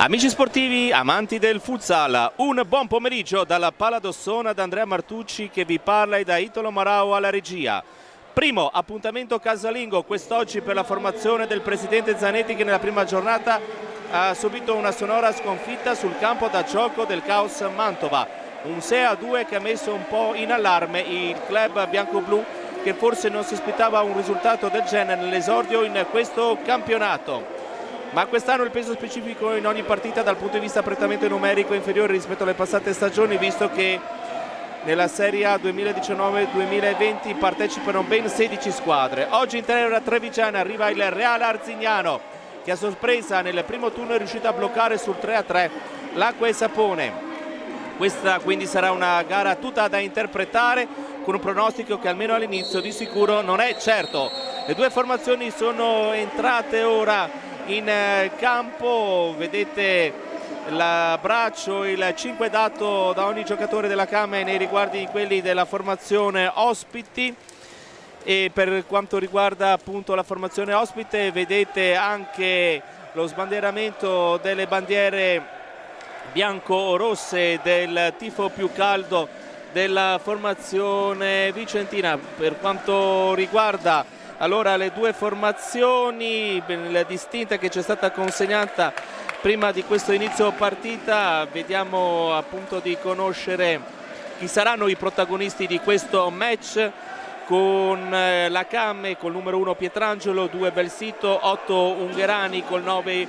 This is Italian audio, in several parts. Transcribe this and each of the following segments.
Amici sportivi, amanti del futsal, un buon pomeriggio dalla Pala d'Ossona da Andrea Martucci che vi parla e da Italo Marao alla regia. Primo appuntamento casalingo quest'oggi per la formazione del presidente Zanetti che nella prima giornata ha subito una sonora sconfitta sul campo da gioco del Caos Mantova. Un 6-2 che ha messo un po' in allarme il club bianco-blu che forse non si aspettava un risultato del genere nell'esordio in questo campionato. Ma quest'anno il peso specifico in ogni partita dal punto di vista prettamente numerico è inferiore rispetto alle passate stagioni, visto che nella Serie A 2019-2020 partecipano ben 16 squadre. Oggi in terra trevigiana arriva il Real Arzignano che a sorpresa nel primo turno è riuscito a bloccare sul 3-3 l'acqua e sapone. Questa quindi sarà una gara tutta da interpretare con un pronostico che almeno all'inizio di sicuro non è certo. Le due formazioni sono entrate ora in campo, vedete l'abbraccio, il 5 dato da ogni giocatore della Came nei riguardi di quelli della formazione ospiti. E per quanto riguarda appunto la formazione ospite vedete anche lo sbandieramento delle bandiere bianco-rosse del tifo più caldo della formazione vicentina. Per quanto riguarda allora le due formazioni, la distinta che ci è stata consegnata prima di questo inizio partita, vediamo appunto di conoscere chi saranno i protagonisti di questo match, con la Came col numero 1 Pietrangelo, 2 Belsito, 8 Ungherani, col 9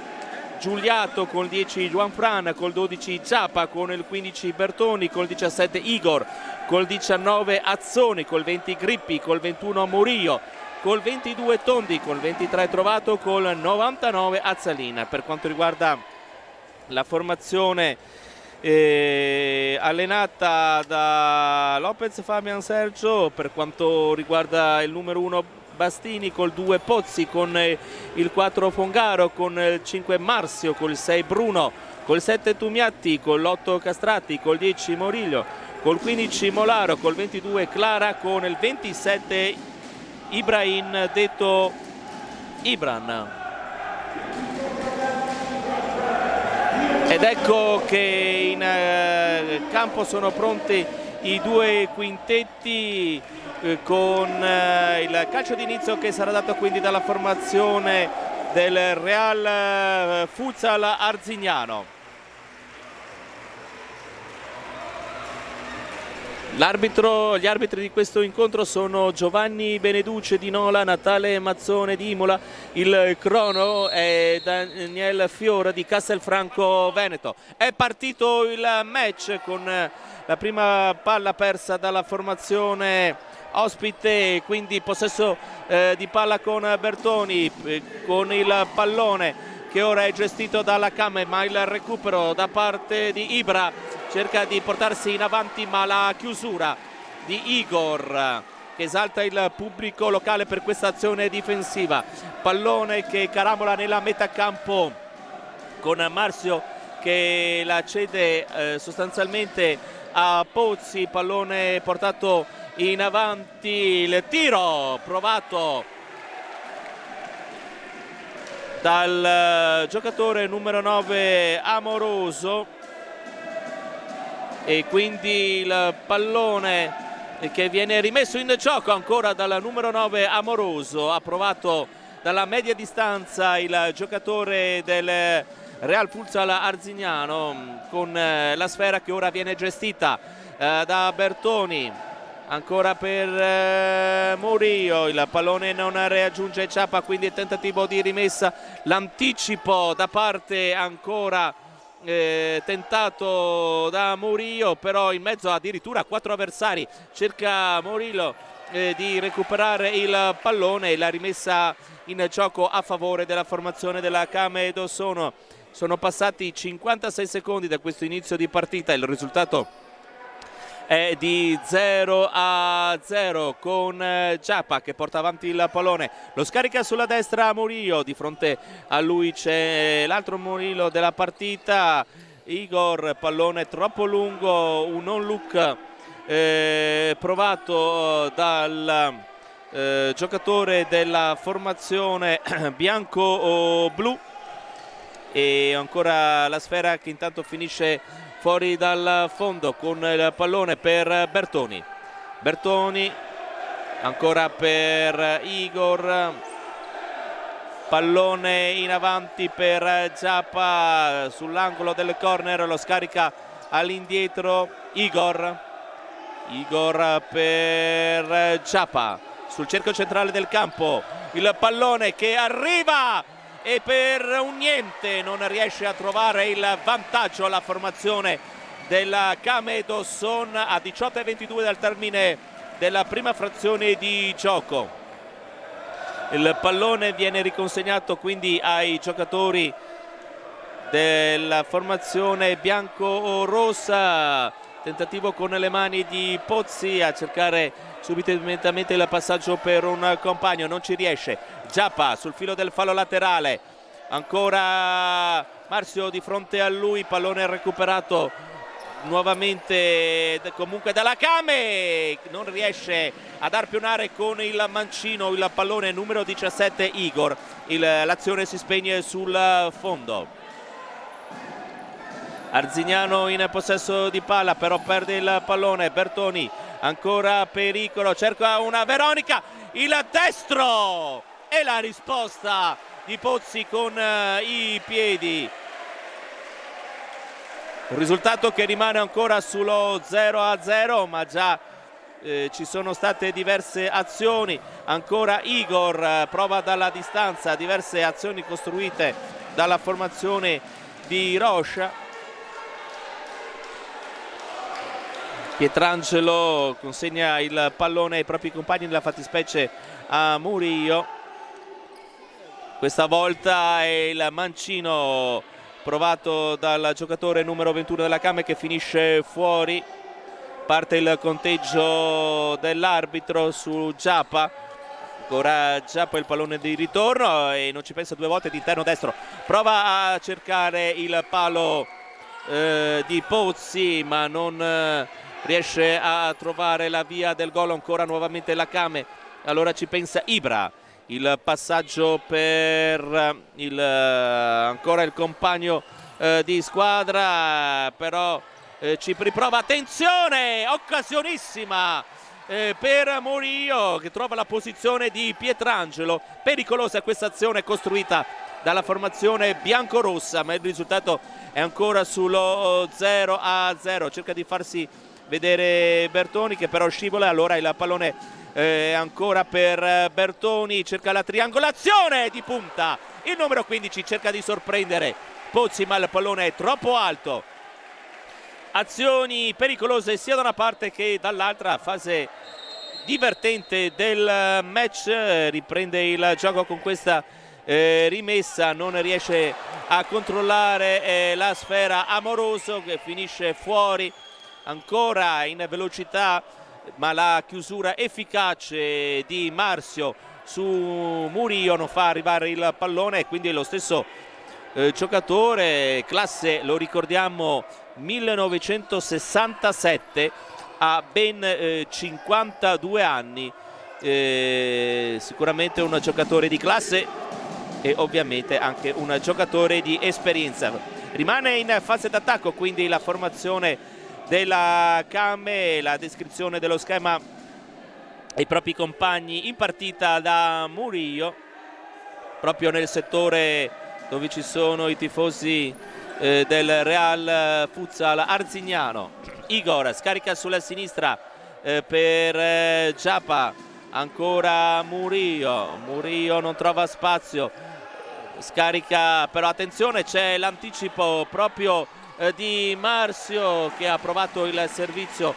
Giuliato, col 10 Juanfran, col 12 Giappa, con il 15 Bertoni, col 17 Igor, col 19 Azzoni, col 20 Grippi, col 21 Murillo, col 22 Tondi, col 23 Trovato, col 99 Azzalina. Per quanto riguarda la formazione allenata da Lopez Fabian Sergio, per quanto riguarda il numero 1 Bastini, col 2 Pozzi, con il 4 Fongaro, con il 5 Marzio, col 6 Bruno, col 7 Tumiatti, con l'8 Castrati, col 10 Moriglio, col 15 Molaro, col 22 Clara, con il 27 Ibrahim detto Ibran. Ed ecco che in campo sono pronti i due quintetti con il calcio d'inizio che sarà dato quindi dalla formazione del Real Futsal Arzignano. Gli arbitri di questo incontro sono Giovanni Beneduce di Nola, Natale Mazzone di Imola, il crono è Daniel Fiora di Castelfranco Veneto. È partito il match con la prima palla persa dalla formazione ospite, quindi possesso di palla con Bertoni, con il pallone che ora è gestito dalla Came, ma il recupero da parte di Ibra cerca di portarsi in avanti, ma la chiusura di Igor che esalta il pubblico locale per questa azione difensiva. Pallone che caramola nella metà campo con Marzio che la cede sostanzialmente a Pozzi, pallone portato in avanti, il tiro provato dal giocatore numero 9 Amoroso, e quindi il pallone che viene rimesso in gioco ancora dal numero 9 Amoroso, ha provato dalla media distanza il giocatore del Real Futsal Arzignano con la sfera che ora viene gestita da Bertoni. Ancora per Murillo, il pallone non raggiunge Ciappa, quindi il tentativo di rimessa, l'anticipo da parte ancora tentato da Murillo, però in mezzo addirittura a 4 avversari cerca Murillo di recuperare il pallone e la rimessa in gioco a favore della formazione della Came d'Ossona. Sono passati 56 secondi da questo inizio di partita, il risultato è di 0-0 con Giappa che porta avanti il pallone, lo scarica sulla destra Murillo, di fronte a lui c'è l'altro Murillo della partita, Igor, pallone troppo lungo, un on look provato dal giocatore della formazione bianco-blu e ancora la sfera che intanto finisce fuori dal fondo con il pallone per Bertoni. Bertoni ancora per Igor, pallone in avanti per Giappa sull'angolo del corner, lo scarica all'indietro Igor per Giappa sul cerchio centrale del campo, il pallone che arriva e per un niente non riesce a trovare il vantaggio alla formazione della Kame Dawson a 18:22 dal termine della prima frazione di gioco. Il pallone viene riconsegnato quindi ai giocatori della formazione bianco-rossa. Tentativo con le mani di Pozzi a cercare subito immediatamente il passaggio per un compagno, non ci riesce. Giappa sul filo del fallo laterale, ancora Marzio di fronte a lui, pallone recuperato nuovamente comunque dalla Kame, non riesce ad arpionare con il mancino il pallone numero 17 Igor, l'azione si spegne sul fondo. Arzignano in possesso di palla, però perde il pallone. Bertoni ancora pericolo, cerca una Veronica, il destro e la risposta di Pozzi con i piedi. Un risultato che rimane ancora sullo 0-0, ma già ci sono state diverse azioni. Ancora Igor prova dalla distanza, diverse azioni costruite dalla formazione di Rocha. Pietrangelo consegna il pallone ai propri compagni, nella fattispecie a Murillo. Questa volta è il mancino provato dal giocatore numero 21 della Kame che finisce fuori. Parte il conteggio dell'arbitro su Giappa. Ancora Giappa il pallone di ritorno e non ci pensa due volte, di interno destro prova a cercare il palo di Pozzi, ma non riesce a trovare la via del gol. Ancora nuovamente la Kame, allora ci pensa Ibra, il passaggio per ancora il compagno di squadra, però ci riprova, attenzione, occasionissima per Murillo che trova la posizione di Pietrangelo. Pericolosa questa azione costruita dalla formazione biancorossa, ma il risultato è ancora sullo 0-0. Cerca di farsi vedere Bertoni che però scivola, allora il pallone ancora per Bertoni, cerca la triangolazione di punta, il numero 15 cerca di sorprendere Pozzi, ma il pallone è troppo alto. Azioni pericolose sia da una parte che dall'altra. Fase divertente del match, riprende il gioco con questa rimessa, non riesce a controllare la sfera Amoroso che finisce fuori ancora in velocità, ma la chiusura efficace di Marzio su Murillo non fa arrivare il pallone e quindi è lo stesso giocatore, classe lo ricordiamo 1967, ha ben 52 anni, sicuramente un giocatore di classe e ovviamente anche un giocatore di esperienza. Rimane in fase d'attacco quindi la formazione della Kame, la descrizione dello schema ai propri compagni impartita da Murillo proprio nel settore dove ci sono i tifosi del Real Futsal Arzignano. Igor scarica sulla sinistra per Giappa, ancora Murillo non trova spazio, scarica però attenzione, c'è l'anticipo proprio di Marzio che ha provato il servizio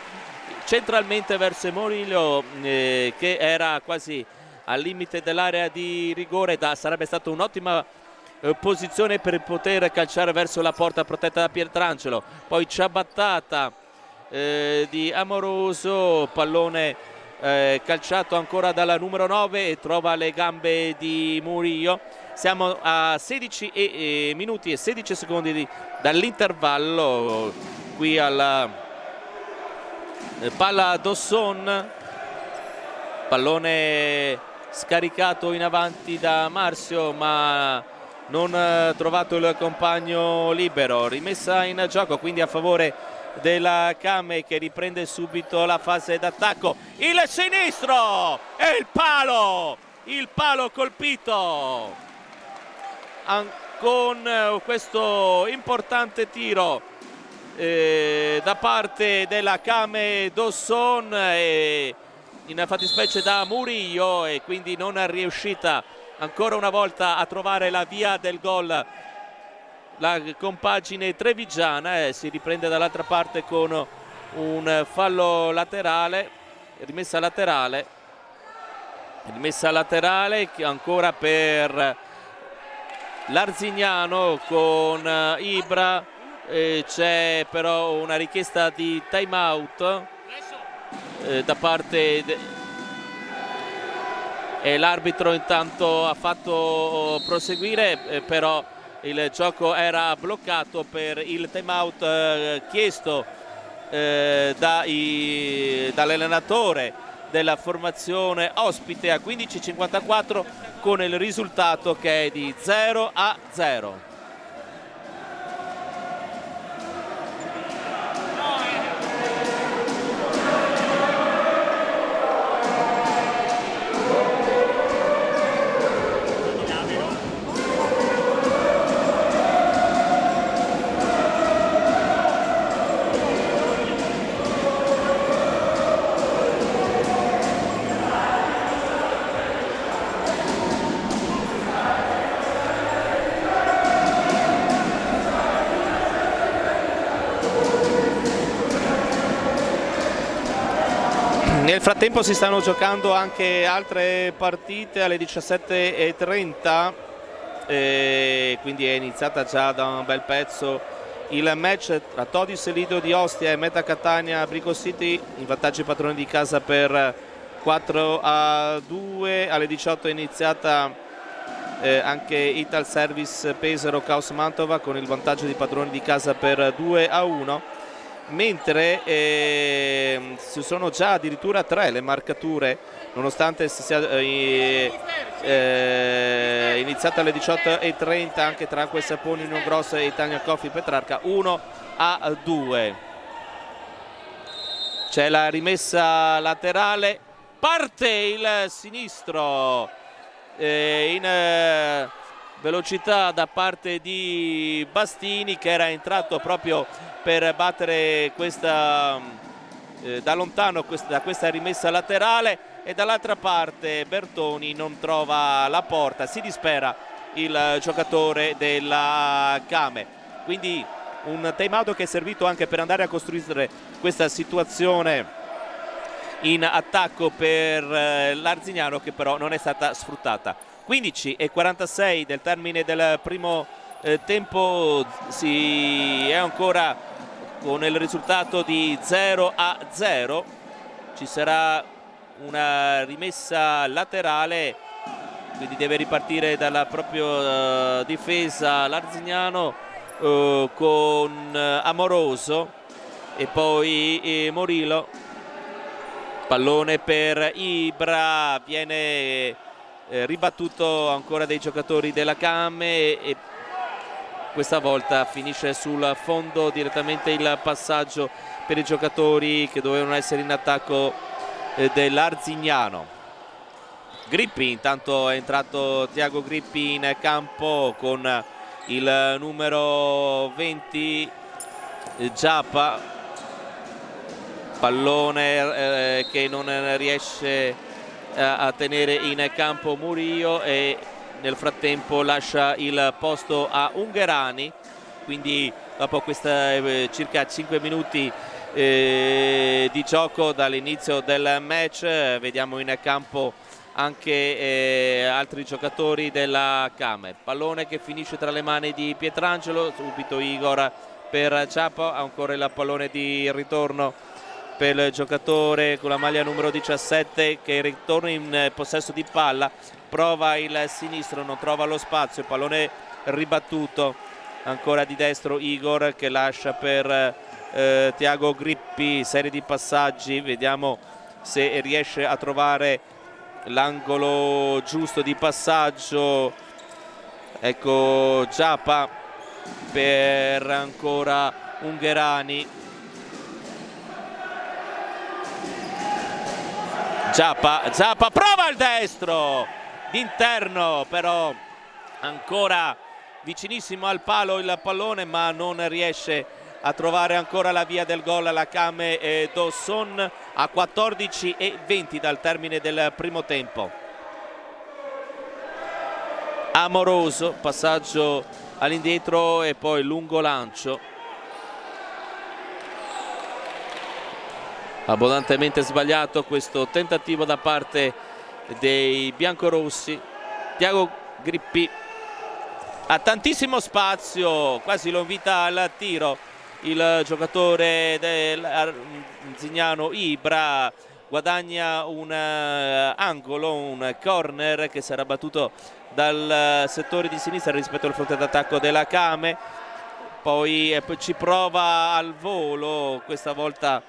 centralmente verso Murillo che era quasi al limite dell'area di rigore. Sarebbe stata un'ottima posizione per poter calciare verso la porta protetta da Pietrangelo. Poi ciabattata di Amoroso, pallone calciato ancora dalla numero 9 e trova le gambe di Murillo. Siamo a 16 minuti e 16 secondi dall'intervallo qui alla Pala Dawson, pallone scaricato in avanti da Marzio, ma non trovato il compagno libero. Rimessa in gioco quindi a favore della Kame, che riprende subito la fase d'attacco. Il sinistro e il palo colpito con questo importante tiro da parte della Kame Dawson, in fattispecie da Murillo, e quindi non è riuscita ancora una volta a trovare la via del gol la compagine trevigiana. Si riprende dall'altra parte con un fallo laterale, rimessa laterale ancora per l'Arzignano con Ibra. C'è però una richiesta di time out da parte e l'arbitro intanto ha fatto proseguire, però il gioco era bloccato per il time out chiesto dall'allenatore della formazione ospite a 15:54, con il risultato che è di 0-0. Nel frattempo si stanno giocando anche altre partite alle 17:30, quindi è iniziata già da un bel pezzo il match tra Todis Lido di Ostia e Meta Catania Brico City, in vantaggio i padroni di casa per 4-2. Alle 18 è iniziata anche Ital Service Pesaro Caos Mantova con il vantaggio di padroni di casa per 2-1. Mentre ci sono già addirittura 3 le marcature, nonostante sia iniziata alle 18:30 anche tra Acque Saponi Union Grosso e Italia Coffee Petrarca. 1-2. C'è la rimessa laterale, parte il sinistro in velocità da parte di Bastini, che era entrato proprio per battere questa da lontano da questa rimessa laterale, e dall'altra parte Bertoni non trova la porta, si dispera il giocatore della Kame. Quindi un time out che è servito anche per andare a costruire questa situazione in attacco per l'Arzignano, che però non è stata sfruttata. 15:46 del termine del primo tempo, si è ancora con il risultato di 0-0. Ci sarà una rimessa laterale, quindi deve ripartire dalla propria difesa l'Arzignano con Amoroso e poi Morillo. Pallone per Ibra, viene ribattuto ancora dai giocatori della Kame e questa volta finisce sul fondo direttamente il passaggio per i giocatori che dovevano essere in attacco dell'Arzignano. Grippi, intanto è entrato Tiago Grippi in campo con il numero 20 Giappa, pallone che non riesce a tenere in campo Murillo, e nel frattempo lascia il posto a Ungherani. Quindi dopo questa circa 5 minuti di gioco dall'inizio del match, vediamo in campo anche altri giocatori della Kame. Pallone che finisce tra le mani di Pietrangelo, subito Igor per Ciapo, ancora il pallone di ritorno per il giocatore con la maglia numero 17 che ritorna in possesso di palla, prova il sinistro, non trova lo spazio, pallone ribattuto ancora di destro Igor che lascia per Tiago Grippi, serie di passaggi, vediamo se riesce a trovare l'angolo giusto di passaggio. Ecco Giappa per ancora Ungherani. Giappa prova il destro d'interno, però ancora vicinissimo al palo il pallone, ma non riesce a trovare ancora la via del gol alla Kame Dawson a 14:20 dal termine del primo tempo. Amoroso, passaggio all'indietro e poi lungo lancio. Abbondantemente sbagliato questo tentativo da parte dei biancorossi. Tiago Grippi ha tantissimo spazio, quasi lo invita al tiro il giocatore dell'Arzignano Ibra, guadagna un angolo, un corner che sarà battuto dal settore di sinistra rispetto al fronte d'attacco della Kame. Poi ci prova al volo, questa volta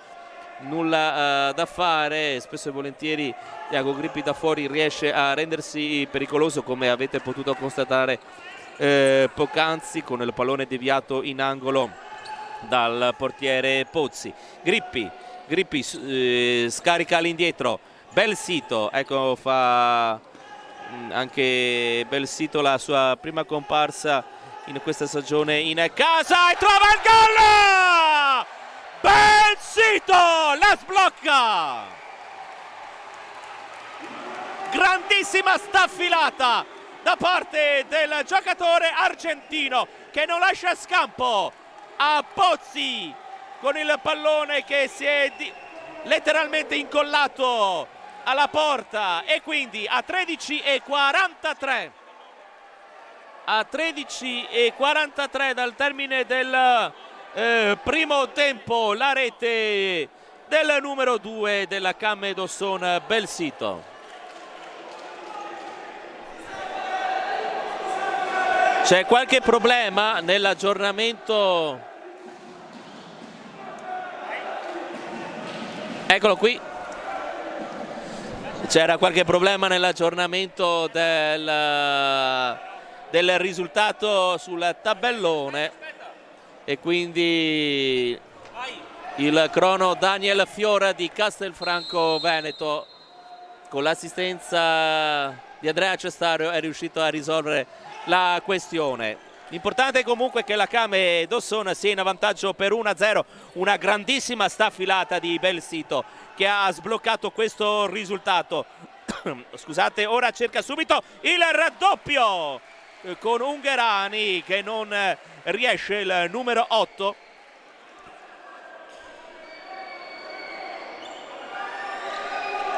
nulla da fare. Spesso e volentieri Tiago Grippi da fuori riesce a rendersi pericoloso, come avete potuto constatare poc'anzi con il pallone deviato in angolo dal portiere Pozzi. Grippi scarica all'indietro, bel sito, ecco, fa anche bel sito la sua prima comparsa in questa stagione in casa e trova il gol! Bel sito, la sblocca! Grandissima staffilata da parte del giocatore argentino che non lascia scampo a Pozzi con il pallone che si è letteralmente incollato alla porta, e quindi a 13:43 dal termine del primo tempo la rete del numero 2 della Kame Dawson, bel sito. C'è qualche problema nell'aggiornamento? Eccolo qui. C'era qualche problema nell'aggiornamento del risultato sul tabellone e quindi il crono Daniel Fiora di Castelfranco Veneto, con l'assistenza di Andrea Cestario, è riuscito a risolvere la questione. L'importante è comunque che la Kame Dawson sia in vantaggio per 1-0, una grandissima staffilata di bel sito che ha sbloccato questo risultato. Scusate, ora cerca subito il raddoppio con Ungherani che non riesce, il numero 8.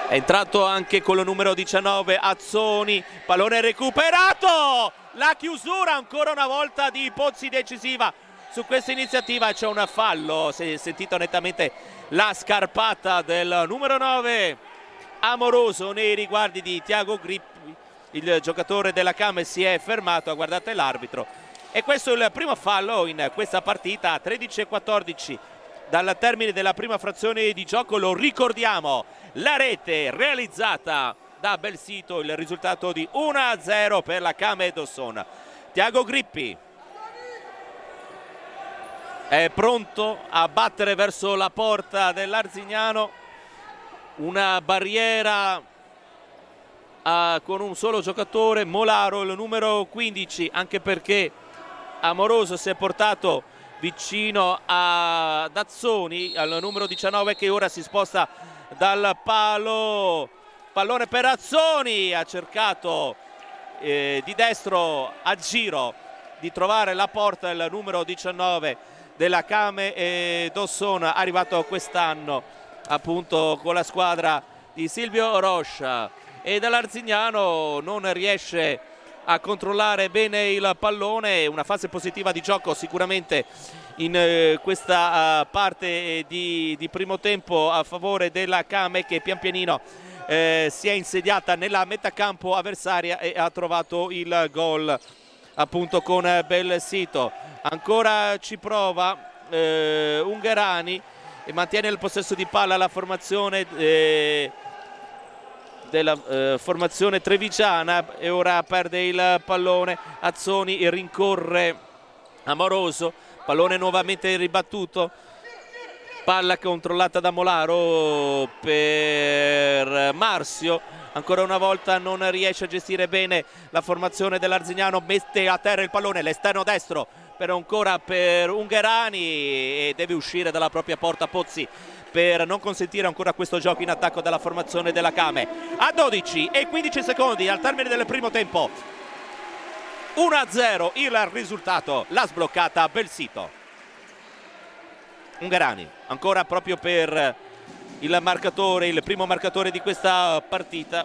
È entrato anche con il numero 19 Azzoni, pallone recuperato, la chiusura ancora una volta di Pozzi decisiva su questa iniziativa. C'è un fallo, si è sentito nettamente la scarpata del numero 9 Amoroso nei riguardi di Tiago Grippi. Il giocatore della Kame si è fermato, ha guardato l'arbitro, e questo è il primo fallo in questa partita a 13:14 dal termine della prima frazione di gioco. Lo ricordiamo, la rete realizzata da bel sito, il risultato di 1-0 per la Kame Dawson. Tiago Grippi è pronto a battere verso la porta dell'Arzignano, una barriera con un solo giocatore, Molaro, il numero 15, anche perché Amoroso si è portato vicino a Dazzoni, al numero 19, che ora si sposta dal palo. Pallone per Azzoni, ha cercato di destro a giro di trovare la porta, il numero 19 della Kame Dawson, arrivato quest'anno appunto con la squadra di Silvio Roscia, e dall'Arzignano non riesce a controllare bene il pallone. Una fase positiva di gioco sicuramente in questa parte di primo tempo a favore della Kame, che pian pianino si è insediata nella metà campo avversaria e ha trovato il gol appunto con bel sito. Ancora ci prova Ungherani e mantiene il possesso di palla la formazione della formazione trevigiana, e ora perde il pallone. Azzoni rincorre Amoroso, pallone nuovamente ribattuto, palla controllata da Molaro per Marzio, ancora una volta non riesce a gestire bene la formazione dell'Arzignano, mette a terra il pallone, l'esterno destro ancora per Ungherani, e deve uscire dalla propria porta Pozzi per non consentire ancora questo gioco in attacco della formazione della Kame. A 12 e 15 secondi al termine del primo tempo, 1-0 il risultato, l'ha sbloccata Belsito. Ungherani ancora proprio per il marcatore, il primo marcatore di questa partita,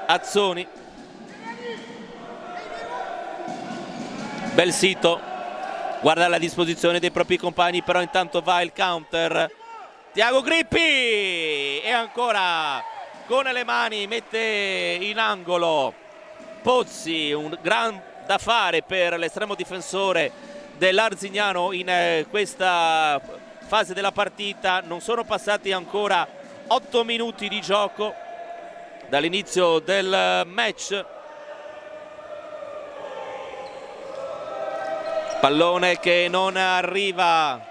Azzoni. Belsito guarda la disposizione dei propri compagni, però intanto va il counter. Tiago Grippi, e ancora con le mani mette in angolo Pozzi, un gran da fare per l'estremo difensore dell'Arzignano in questa fase della partita. Non sono passati ancora 8 minuti di gioco dall'inizio del match. Pallone che non arriva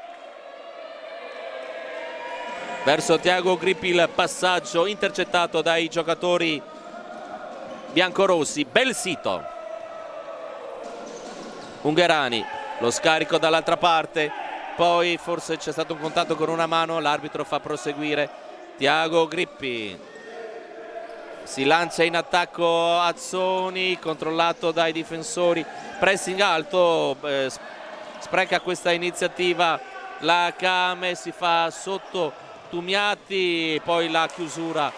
verso Tiago Grippi, il passaggio intercettato dai giocatori biancorossi. Belsito, Ungherani, lo scarico dall'altra parte, poi forse c'è stato un contatto con una mano, l'arbitro fa proseguire. Tiago Grippi si lancia in attacco, Azzoni controllato dai difensori, pressing alto, spreca questa iniziativa la Kame, si fa sotto Tumiati, poi la chiusura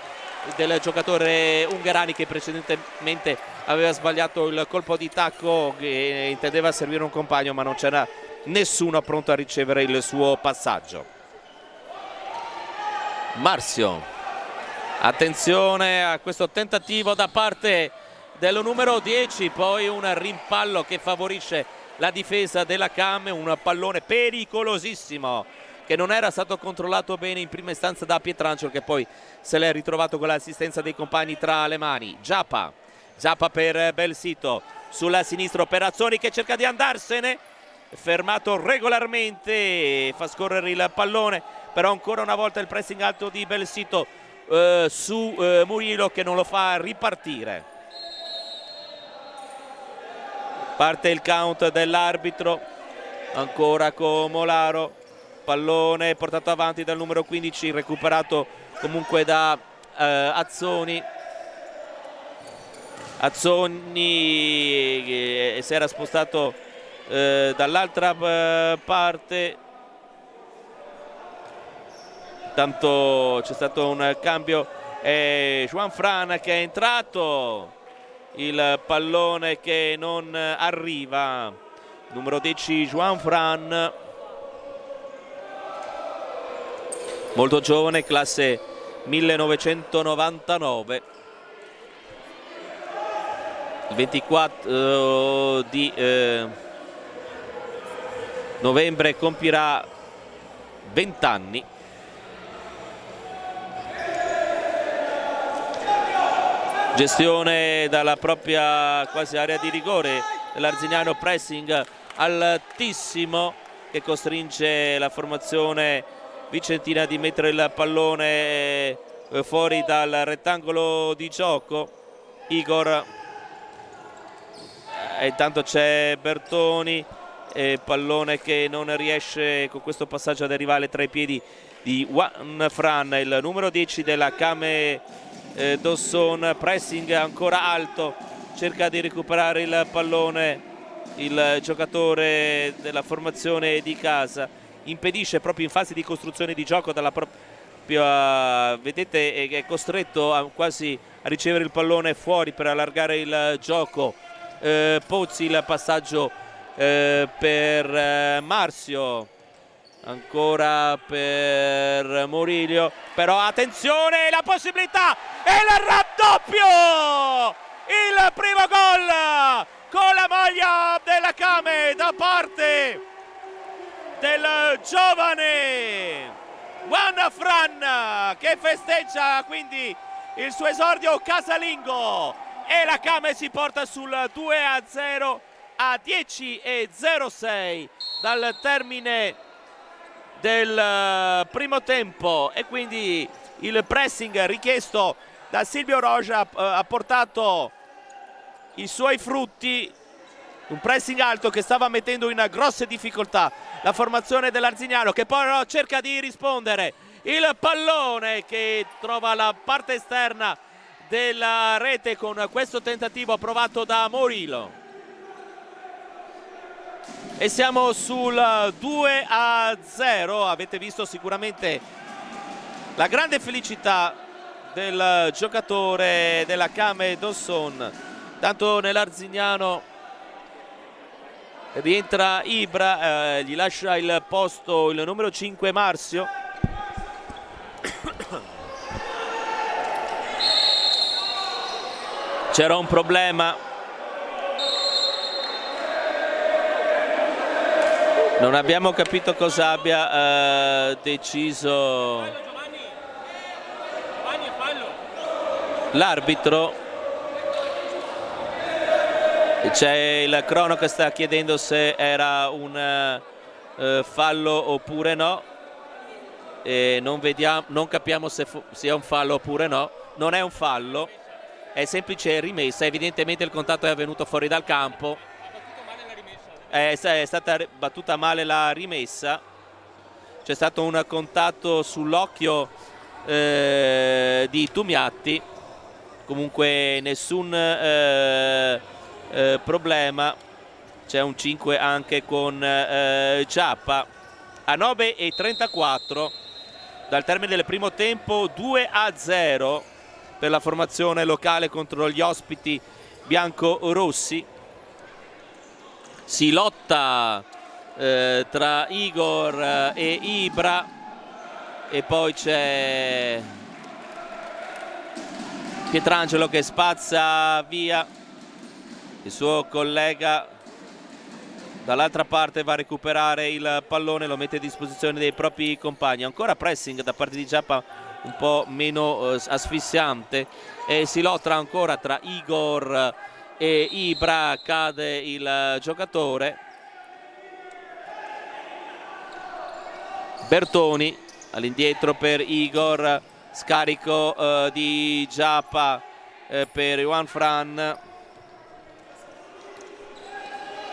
del giocatore Ungherani che precedentemente aveva sbagliato il colpo di tacco, che intendeva servire un compagno ma non c'era nessuno pronto a ricevere il suo passaggio. Marzio, attenzione a questo tentativo da parte del numero 10, poi un rimpallo che favorisce la difesa della Kame, un pallone pericolosissimo che non era stato controllato bene in prima istanza da Pietrangelo, che poi se l'è ritrovato con l'assistenza dei compagni tra le mani. Giappa per Belsito, sulla sinistra per Azzoni che cerca di andarsene, fermato regolarmente, fa scorrere il pallone, però ancora una volta il pressing alto di Belsito su Murillo che non lo fa ripartire. Parte il count dell'arbitro, ancora con Molaro, pallone portato avanti dal numero 15, recuperato comunque da Azzoni. Azzoni che si era spostato dall'altra parte, tanto c'è stato un cambio, Juan Fran che è entrato, il pallone che non arriva, numero 10 Juan Fran, molto giovane, classe 1999, il 24 di novembre compirà 20 anni. Gestione dalla propria quasi area di rigore dell'Arzignano, pressing altissimo che costringe la formazione vicentina di mettere il pallone fuori dal rettangolo di gioco. Igor, intanto c'è Bertoni, pallone che non riesce con questo passaggio ad arrivare tra i piedi di Juan Fran, il numero 10 della Kame Dawson. Pressing ancora alto, cerca di recuperare il pallone il giocatore della formazione di casa, impedisce proprio in fase di costruzione di gioco dalla propria, vedete, è costretto quasi a ricevere il pallone fuori per allargare il gioco. Pozzi, il passaggio per Marzio, ancora per Murillo, però attenzione, la possibilità e il raddoppio, il primo gol con la maglia della Kame da parte del giovane Juan Fran, che festeggia quindi il suo esordio casalingo e la Kame si porta sul 2-0 a 10:06 dal termine del primo tempo, e quindi il pressing richiesto da Silvio Roja ha portato i suoi frutti. Un pressing alto che stava mettendo in grosse difficoltà la formazione dell'Arzignano, che poi cerca di rispondere. Il pallone che trova la parte esterna della rete con questo tentativo approvato da Murillo. E siamo sul 2-0. Avete visto sicuramente la grande felicità del giocatore della Kame Dawson. Tanto nell'Arzignano rientra Ibra, gli lascia il posto il numero 5 Marzio. C'era un problema, non abbiamo capito cosa abbia deciso l'arbitro. C'è il crono che sta chiedendo se era un fallo oppure no, e non capiamo se sia un fallo oppure no. Non è un fallo, è semplice rimessa. Evidentemente il contatto è avvenuto fuori dal campo, è stata battuta male la rimessa, c'è stato un contatto sull'occhio di Tumiatti. Comunque nessun problema. C'è un 5 anche con Giappa. A 9:34 dal termine del primo tempo, 2-0 per la formazione locale contro gli ospiti bianco-rossi. Si lotta tra Igor e Ibra, e poi c'è Pietrangelo che spazza via il suo collega. Dall'altra parte va a recuperare il pallone, lo mette a disposizione dei propri compagni. Ancora pressing da parte di Giappa, un po' meno asfissiante, e si lotta ancora tra Igor e Ibra. Cade il giocatore. Bertoni all'indietro per Igor, scarico di Giappa per Juan Fran.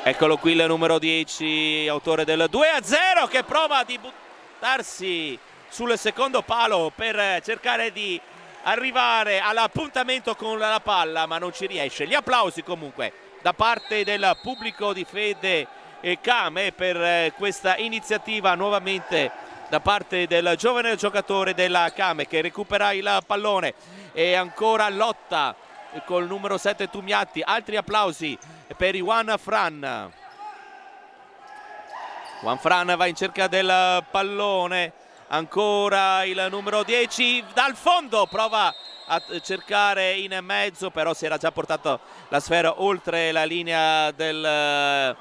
Eccolo qui il numero 10, autore del 2-0, che prova di buttarsi sul secondo palo per cercare di arrivare all'appuntamento con la palla, ma non ci riesce. Gli applausi comunque da parte del pubblico di Fede e Kame per questa iniziativa, nuovamente da parte del giovane giocatore della Kame che recupera il pallone e ancora lotta col numero 7 Tumiatti. Altri applausi per Juan Fran. Juan Fran va in cerca del pallone, ancora il numero 10 dal fondo, prova a cercare in mezzo, però si era già portato la sfera oltre la linea del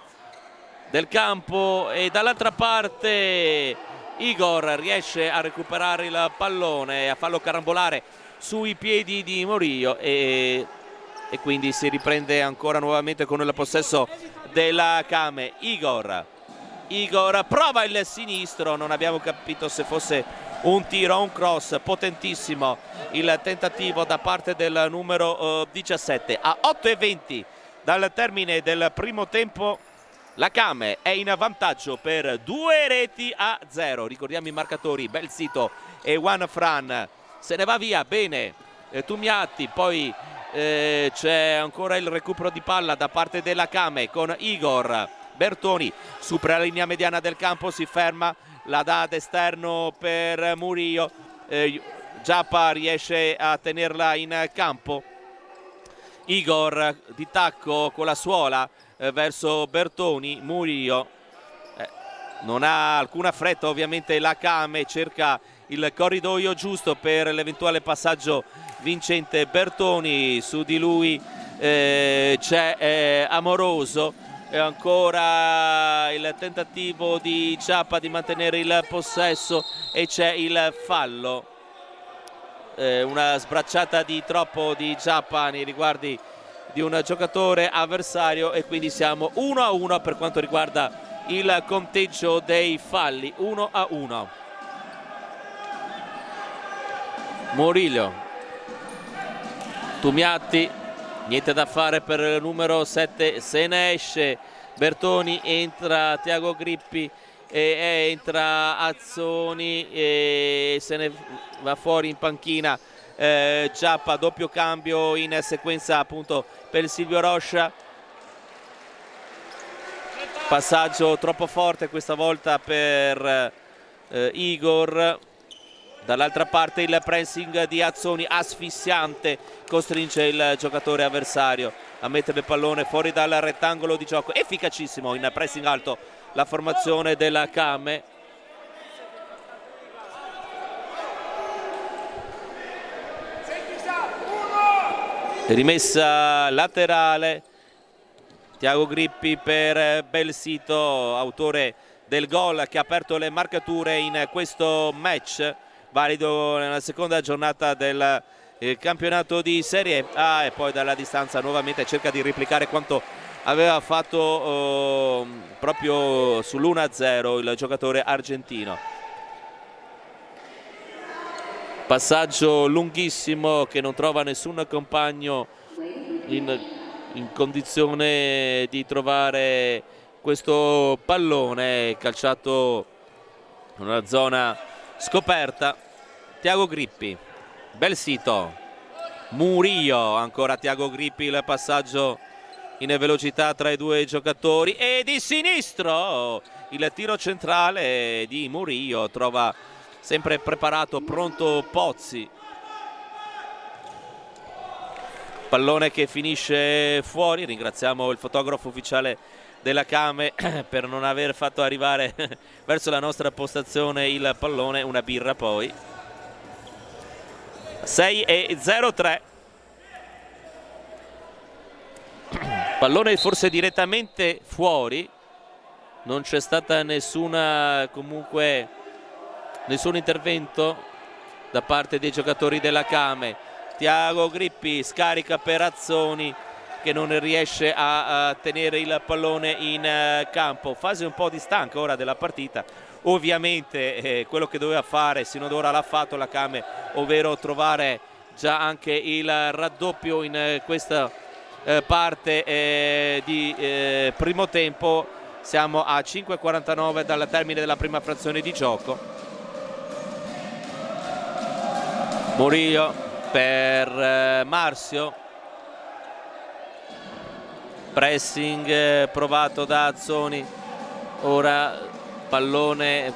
campo, e dall'altra parte Igor riesce a recuperare il pallone e a farlo carambolare sui piedi di Murillo, e quindi si riprende ancora nuovamente con il possesso della Kame. Igor prova il sinistro, non abbiamo capito se fosse un tiro o un cross. Potentissimo il tentativo da parte del numero 17. A 8:20 dal termine del primo tempo la Kame è in vantaggio per 2-0. Ricordiamo i marcatori: Belsito e Juan Fran. Se ne va via bene Tumiatti, poi c'è ancora il recupero di palla da parte della Kame con Igor. Bertoni supera la linea mediana del campo, si ferma, la dà ad esterno per Murillo. Giappa riesce a tenerla in campo. Igor di tacco con la suola verso Bertoni. Murillo non ha alcuna fretta, ovviamente la Kame cerca il corridoio giusto per l'eventuale passaggio vincente. Bertoni, su di lui c'è Amoroso, e ancora il tentativo di Giappa di mantenere il possesso, e c'è il fallo una sbracciata di troppo di Giappa nei riguardi di un giocatore avversario, e quindi siamo 1-1 per quanto riguarda il conteggio dei falli. 1-1. Murillo, Tumiatti, niente da fare per il numero 7, se ne esce Bertoni, entra Tiago Grippi e entra Azzoni e se ne va fuori in panchina Giappa. Doppio cambio in sequenza appunto per Silvio Roscia. Passaggio troppo forte questa volta per Igor. Dall'altra parte il pressing di Azzoni asfissiante costringe il giocatore avversario a mettere il pallone fuori dal rettangolo di gioco. Efficacissimo in pressing alto la formazione della Kame. Rimessa laterale, Tiago Grippi per Belsito, autore del gol che ha aperto le marcature in questo match valido nella seconda giornata del campionato di Serie A, e poi dalla distanza nuovamente cerca di replicare quanto aveva fatto proprio sull'1-0 il giocatore argentino. Passaggio lunghissimo che non trova nessun compagno in condizione di trovare questo pallone, calciato in una zona scoperta. Tiago Grippi, Belsito, Murillo, ancora Tiago Grippi, il passaggio in velocità tra i due giocatori, e di sinistro il tiro centrale di Murillo, trova sempre preparato, pronto Pozzi. Pallone che finisce fuori. Ringraziamo il fotografo ufficiale della Kame per non aver fatto arrivare verso la nostra postazione il pallone. Una birra poi. 6-0-3. Pallone forse direttamente fuori, non c'è stata nessun intervento da parte dei giocatori della Kame. Tiago Grippi scarica per Azzoni che non riesce a tenere il pallone in campo. Fase un po' di stanca ora della partita. Ovviamente quello che doveva fare sino ad ora l'ha fatto la Kame, ovvero trovare già anche il raddoppio in questa parte di primo tempo. Siamo a 5:49 dal termine della prima frazione di gioco. Murillo per Marzio, pressing provato da Azzoni, ora pallone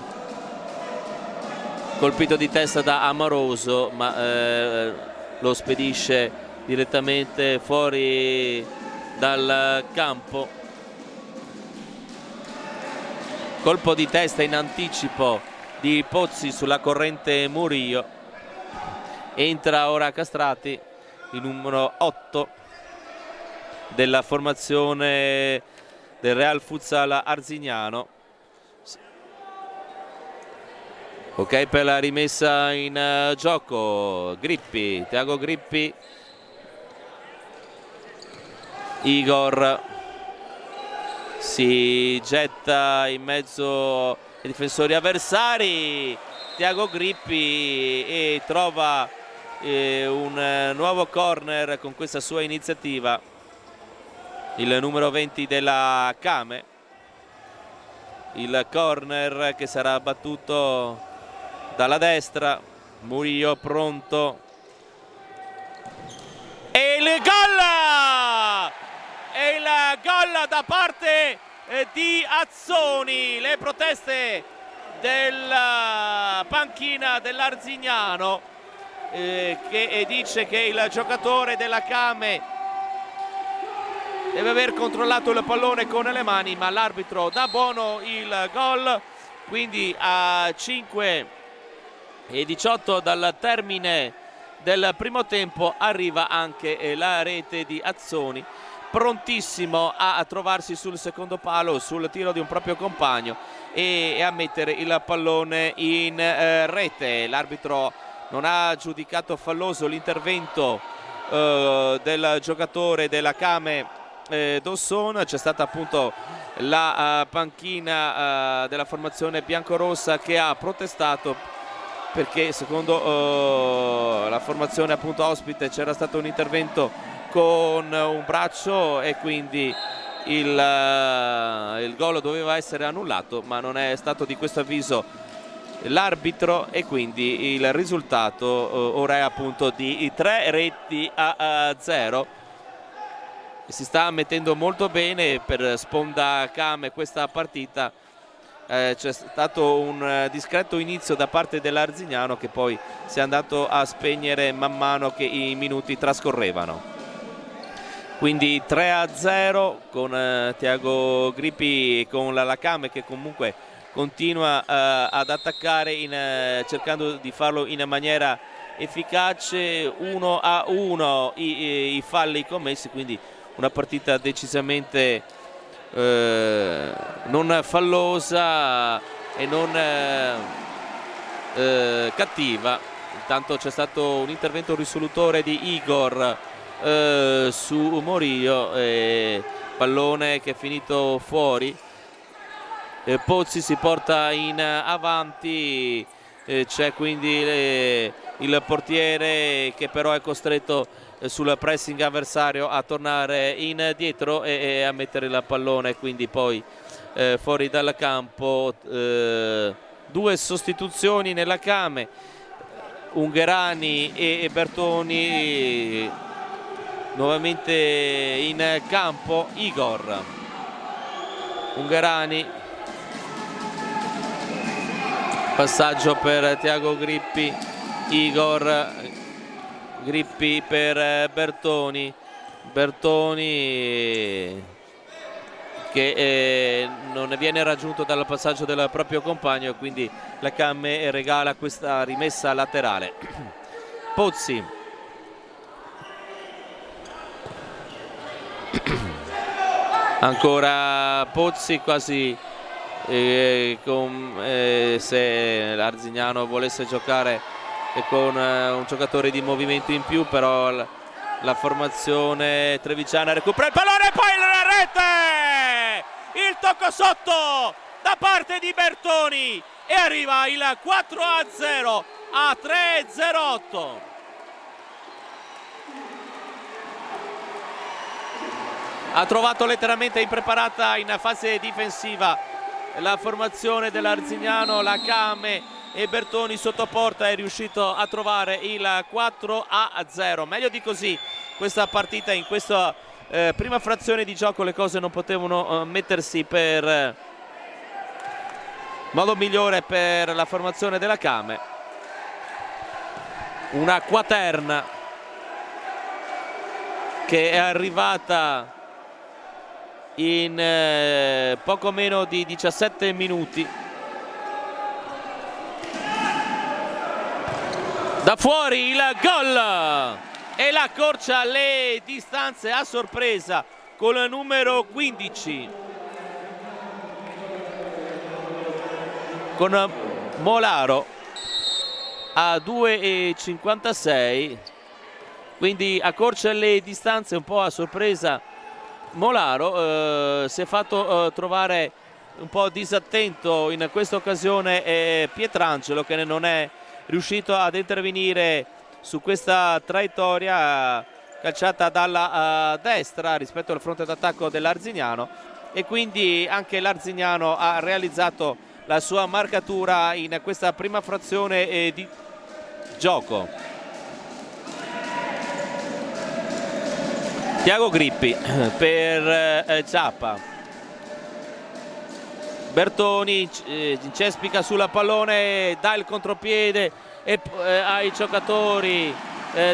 colpito di testa da Amoroso, ma lo spedisce direttamente fuori dal campo. Colpo di testa in anticipo di Pozzi sulla corrente Murillo. Entra ora Castrati, il numero 8 della formazione del Real Futsal Arzignano. Ok per la rimessa in gioco. Grippi, Tiago Grippi, Igor si getta in mezzo ai difensori avversari. Tiago Grippi e trova un nuovo corner con questa sua iniziativa, il numero 20 della Kame. Il corner che sarà battuto dalla destra. Murillo pronto e il gol! E il gol da parte di Azzoni. Le proteste della panchina dell'Arzignano che dice che il giocatore della Kame deve aver controllato il pallone con le mani, ma l'arbitro dà buono il gol. Quindi a 5:18 dal termine del primo tempo arriva anche la rete di Azzoni, prontissimo a trovarsi sul secondo palo sul tiro di un proprio compagno e a mettere il pallone in rete. L'arbitro non ha giudicato falloso l'intervento del giocatore della Kame Dosson. C'è stata appunto la panchina della formazione biancorossa che ha protestato perché secondo la formazione appunto ospite c'era stato un intervento con un braccio e quindi il gol doveva essere annullato, ma non è stato di questo avviso l'arbitro e quindi il risultato ora è appunto di 3-0. Si sta mettendo molto bene per Sponda Kame questa partita. C'è stato un discreto inizio da parte dell'Arzignano che poi si è andato a spegnere man mano che i minuti trascorrevano. Quindi 3-0 con Tiago Grippi e con la Kame che comunque continua ad attaccare cercando di farlo in maniera efficace. 1-1 i falli commessi, quindi una partita decisamente non fallosa e non cattiva. Intanto c'è stato un intervento risolutore di Igor su Morio, pallone che è finito fuori. Pozzi si porta in avanti, c'è quindi il portiere che però è costretto sul pressing avversario a tornare indietro e a mettere il pallone, quindi poi fuori dal campo. Due sostituzioni nella Kame, Ungherani e Bertoni nuovamente in campo. Igor, Ungherani, passaggio per Tiago Grippi, Igor, Grippi per Bertoni che non viene raggiunto dal passaggio del proprio compagno, quindi la Kame regala questa rimessa laterale. Pozzi, ancora Pozzi, quasi se l'Arzignano volesse giocare con un giocatore di movimento in più, però la formazione trevigiana recupera il pallone e poi la rete, il tocco sotto da parte di Bertoni e arriva il 4-0 a 3-0-8. Ha trovato letteralmente impreparata in fase difensiva la formazione dell'Arzignano, la Kame, e Bertoni sotto porta è riuscito a trovare il 4-0. Meglio di così questa partita, in questa prima frazione di gioco le cose non potevano mettersi per modo migliore per la formazione della Kame. Una quaterna che è arrivata in poco meno di 17 minuti. Da fuori il gol e la accorcia le distanze a sorpresa con il numero 15, con Molaro a 2,56, quindi accorcia le distanze un po' a sorpresa. Molaro si è fatto trovare un po' disattento in questa occasione Pietrangelo, che non è riuscito ad intervenire su questa traiettoria calciata dalla destra rispetto al fronte d'attacco dell'Arzignano, e quindi anche l'Arzignano ha realizzato la sua marcatura in questa prima frazione di gioco. Tiago Grippi per Giappa, Bertoni incespica sulla pallone, dà il contropiede ai giocatori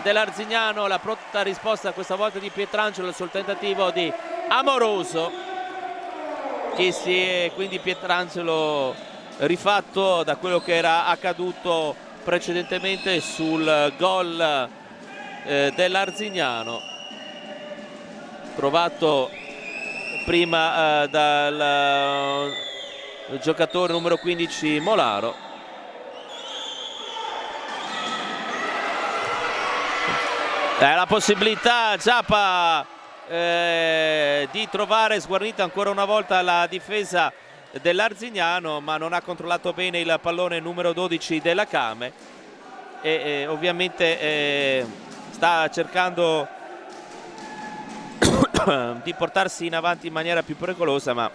dell'Arzignano. La pronta risposta questa volta di Pietrangelo sul tentativo di Amoroso, che si è quindi Pietrangelo rifatto da quello che era accaduto precedentemente sul gol dell'Arzignano, trovato prima dal giocatore numero 15 Molaro. La possibilità Giappa di trovare sguarnita ancora una volta la difesa dell'Arzignano, ma non ha controllato bene il pallone numero 12 della Kame e ovviamente sta cercando di portarsi in avanti in maniera più pericolosa, ma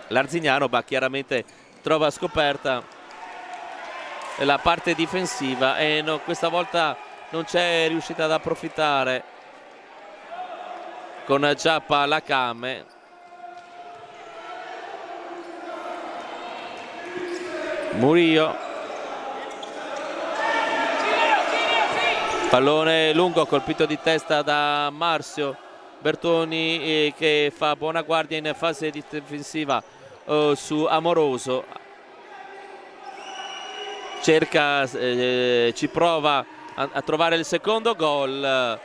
l'Arzignano chiaramente trova scoperta la parte difensiva e questa volta non c'è riuscita ad approfittare con Giappa la Kame. Murillo, pallone lungo colpito di testa da Marzio. Bertoni che fa buona guardia in fase difensiva su Amoroso, cerca, ci prova a trovare il secondo gol.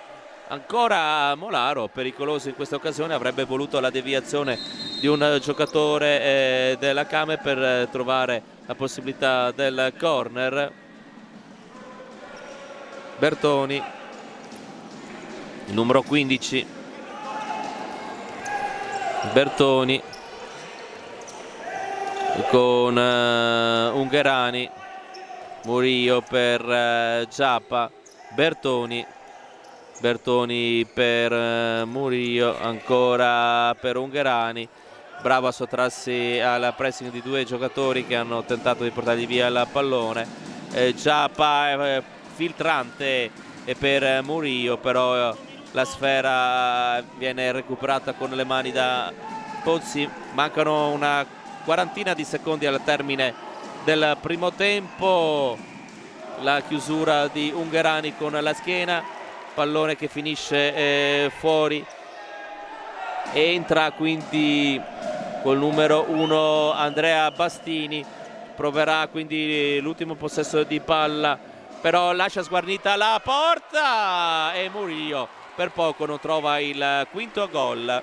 Ancora Molaro, pericoloso in questa occasione, avrebbe voluto la deviazione di un giocatore della Kame per trovare la possibilità del corner. Bertoni, il numero 15. Bertoni con Ungherani. Murillo per Giappa. Bertoni per Murillo, ancora per Ungherani, bravo a sottrarsi al pressing di due giocatori che hanno tentato di portargli via il pallone. Giappa filtrante per Murillo, però la sfera viene recuperata con le mani da Pozzi. Mancano una quarantina di secondi al termine del primo tempo. La chiusura di Ungherani con la schiena, pallone che finisce fuori. Entra quindi col numero 1 Andrea Bastini, proverà quindi l'ultimo possesso di palla, però lascia sguarnita la porta e Murillo per poco non trova il quinto gol.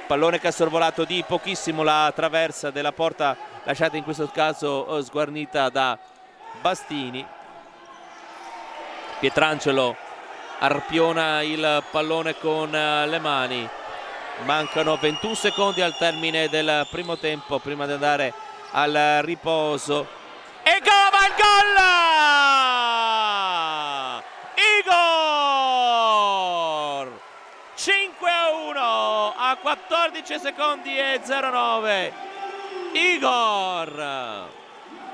Pallone che ha sorvolato di pochissimo la traversa della porta, lasciata in questo caso sguarnita da Bastini. Pietrangelo arpiona il pallone con le mani. Mancano 21 secondi al termine del primo tempo prima di andare al riposo. E va il gol! Igor! 5-1 a 14 secondi e 09. Igor!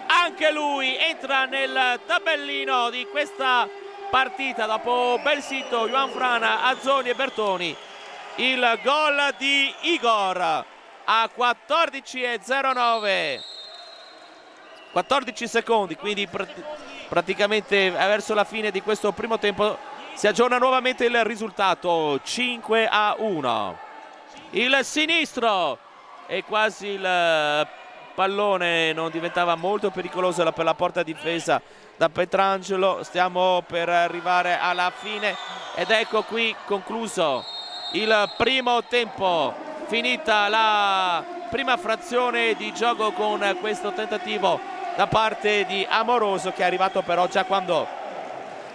Anche lui entra nel tabellino di questa partita dopo Belsito, Juanfrana, Azzoni e Bertoni. Il gol di Igor a 14:09, 14 secondi, quindi praticamente verso la fine di questo primo tempo si aggiorna nuovamente il risultato 5-1. Il sinistro e quasi il pallone non diventava molto pericoloso per la porta difesa da Pietrangelo. Stiamo per arrivare alla fine ed ecco qui concluso il primo tempo, finita la prima frazione di gioco con questo tentativo da parte di Amoroso, che è arrivato però già quando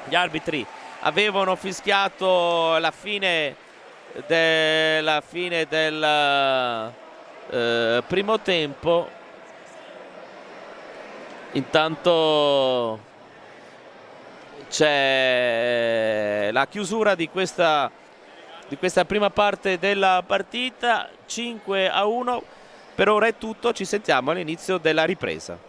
gli arbitri avevano fischiato la fine del primo tempo. Intanto c'è la chiusura di questa prima parte della partita. 5-1 per ora è tutto, ci sentiamo all'inizio della ripresa.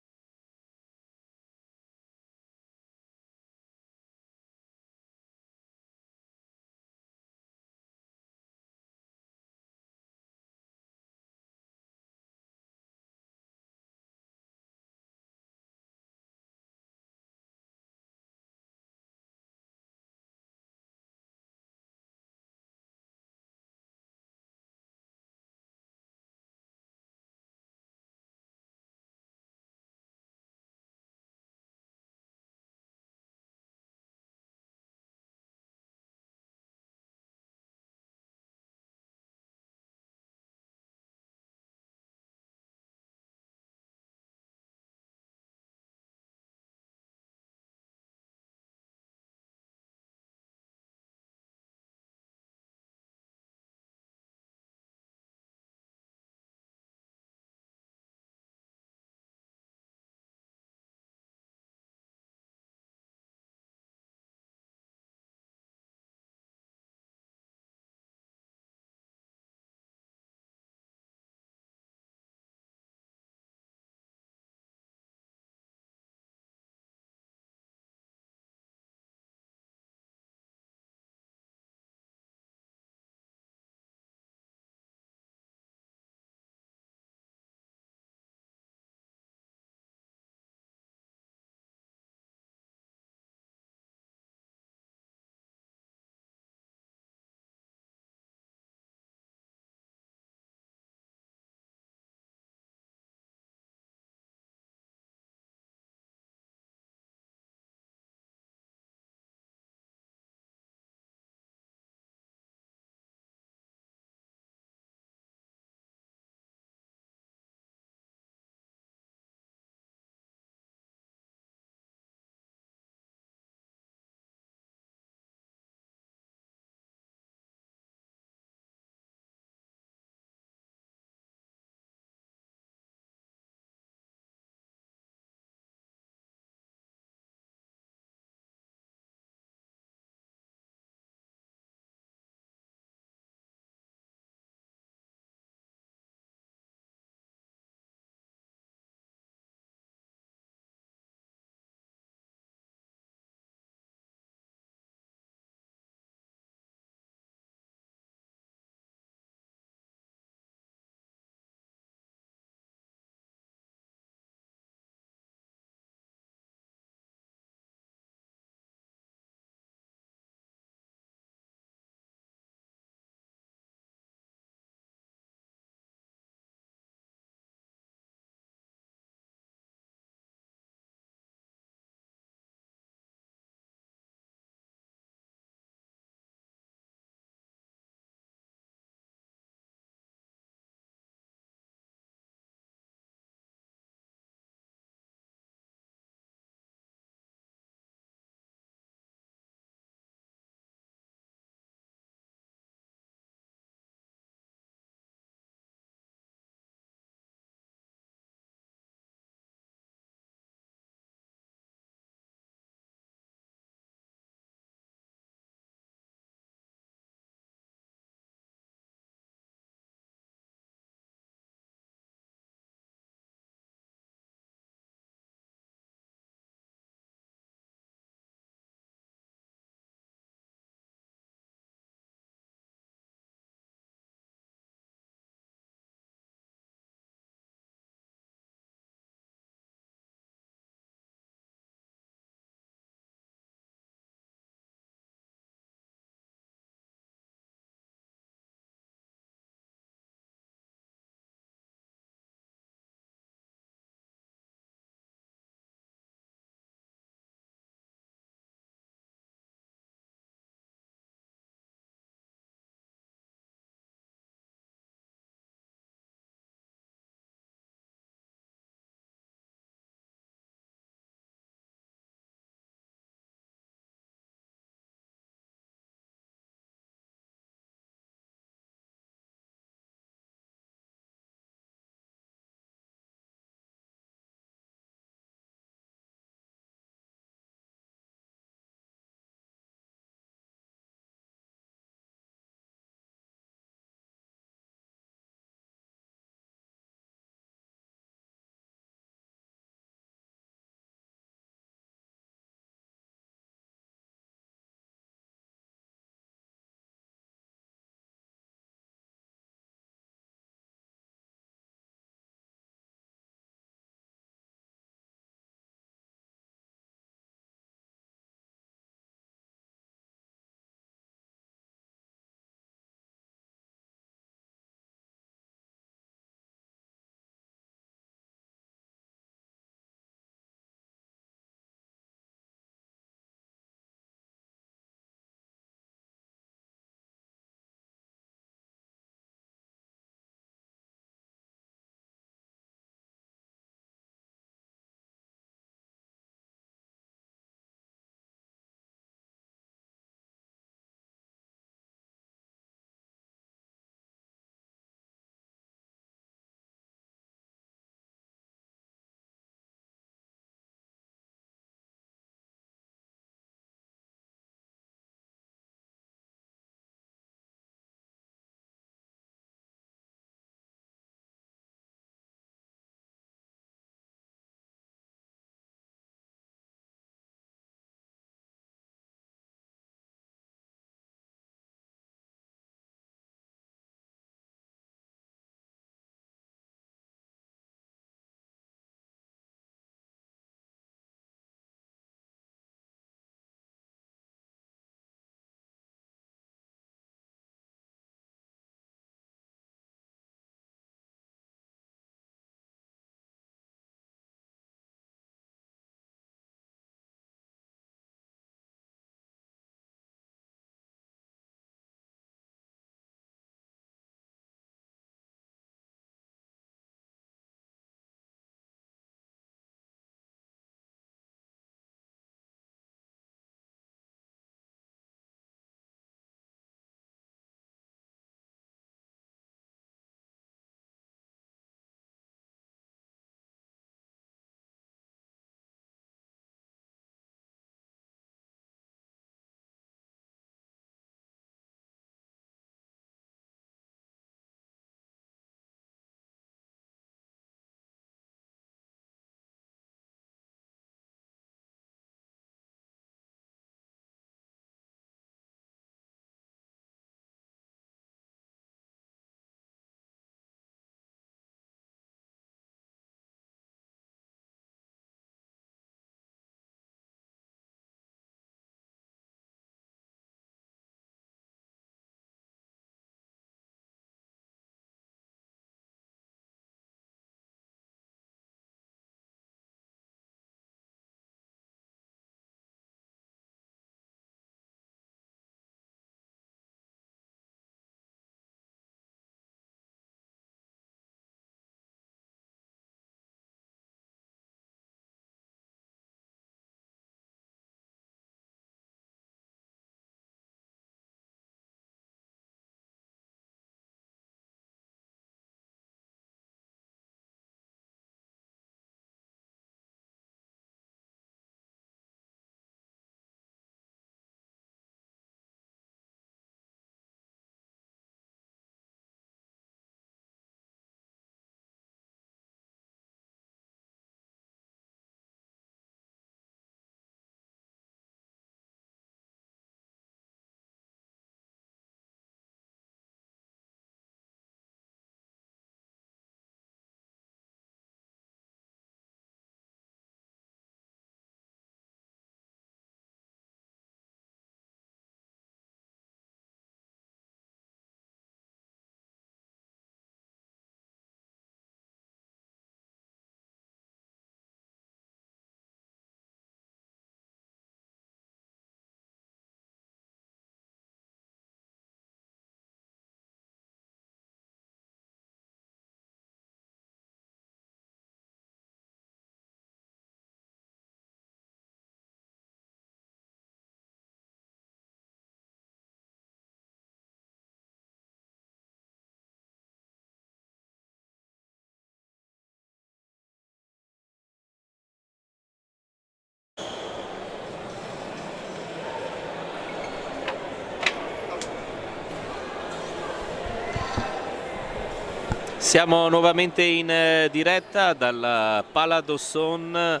Siamo nuovamente in diretta dalla Pala d'Osson,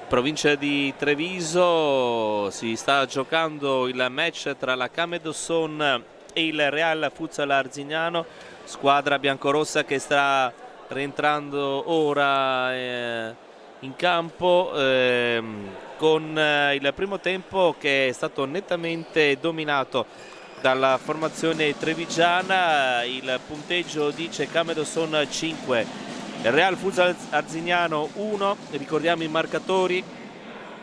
provincia di Treviso. Si sta giocando il match tra la Came d'Osson e il Real Futsal Arzignano, squadra biancorossa che sta rientrando ora in campo con il primo tempo che è stato nettamente dominato dalla formazione trevigiana. Il punteggio dice Came d'Osson 5, Real Futsal Arzignano 1. Ricordiamo i marcatori: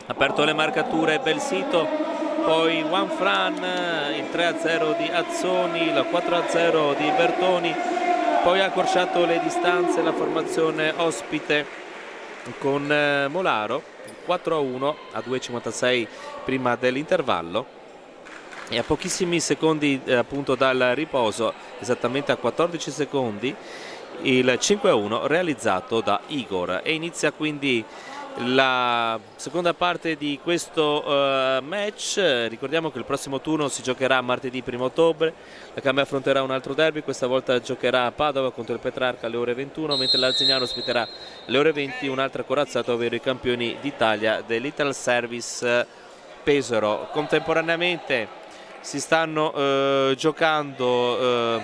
aperto le marcature Belsito, poi Juan Fran, il 3-0 di Azzoni, il 4-0 di Bertoni, poi ha accorciato le distanze la formazione ospite con Molaro, 4-1 a 2,56 prima dell'intervallo. E a pochissimi secondi appunto dal riposo, esattamente a 14 secondi, il 5-1 realizzato da Igor. E inizia quindi la seconda parte di questo match. Ricordiamo che il prossimo turno si giocherà martedì 1 ottobre. La Came affronterà un altro derby, questa volta giocherà a Padova contro il Petrarca alle ore 21, mentre l'Arzignano ospiterà alle ore 20 un'altra corazzata, ovvero i campioni d'Italia dell'Ital Service Pesaro. Contemporaneamente si stanno giocando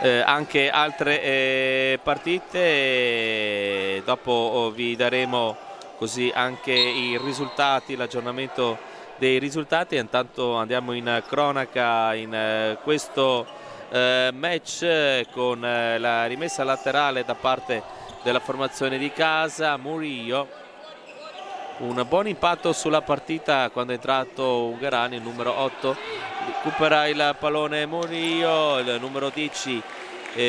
anche altre partite. Dopo vi daremo così anche i risultati, l'aggiornamento dei risultati. Intanto andiamo in cronaca in questo match con la rimessa laterale da parte della formazione di casa. Murillo, un buon impatto sulla partita quando è entrato Ungarani, il numero 8, recupera il pallone Murillo, il numero 10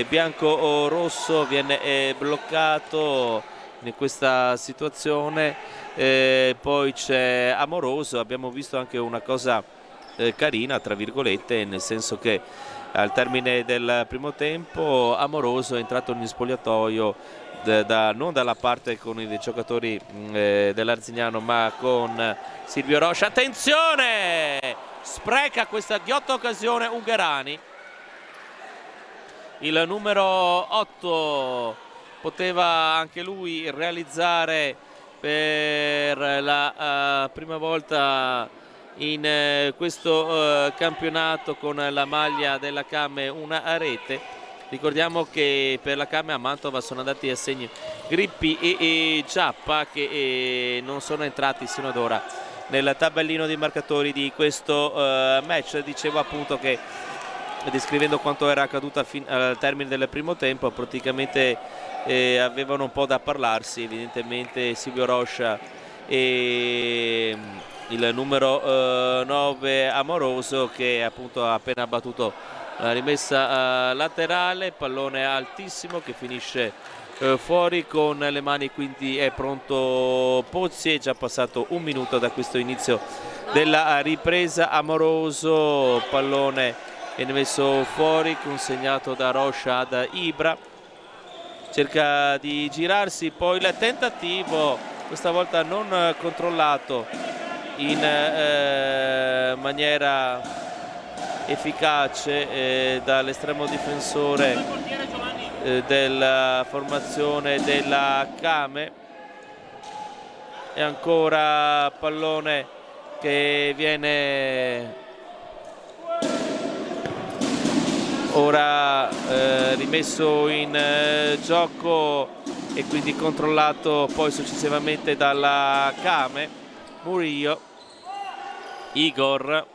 bianco-rosso viene bloccato in questa situazione. Poi c'è Amoroso. Abbiamo visto anche una cosa carina, tra virgolette, nel senso che al termine del primo tempo Amoroso è entrato in spogliatoio non dalla parte con i giocatori dell'Arzignano, ma con Silvio Rocha. Attenzione! Spreca questa ghiotta occasione Ungarani. Il numero 8 poteva anche lui realizzare per la prima volta in questo campionato con la maglia della Came una rete. Ricordiamo che per la Came a Mantova sono andati a segno Grippi e Giappa, che non sono entrati sino ad ora nel tabellino dei marcatori di questo match. Dicevo appunto che, descrivendo quanto era accaduto al termine del primo tempo, praticamente avevano un po' da parlarsi evidentemente Silvio Rocha e il numero 9 Amoroso, che appunto ha appena battuto la rimessa laterale, pallone altissimo che finisce fuori con le mani, quindi è pronto Pozzi. È già passato un minuto da questo inizio della ripresa. Amoroso, pallone viene messo fuori, consegnato da Rocha ad Ibra, cerca di girarsi, poi il tentativo, questa volta non controllato in maniera efficace dall'estremo difensore della formazione della Came. E ancora pallone che viene ora rimesso in gioco e quindi controllato poi successivamente dalla Came. Murillo, Igor.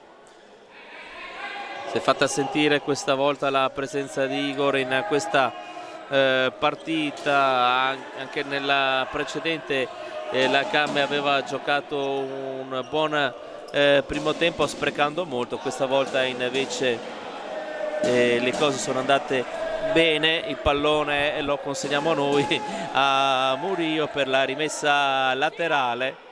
Si è fatta sentire questa volta la presenza di Igor in questa partita. Anche nella precedente la Came aveva giocato un buon primo tempo, sprecando molto. Questa volta invece le cose sono andate bene. Il pallone lo consegniamo noi a Murillo per la rimessa laterale.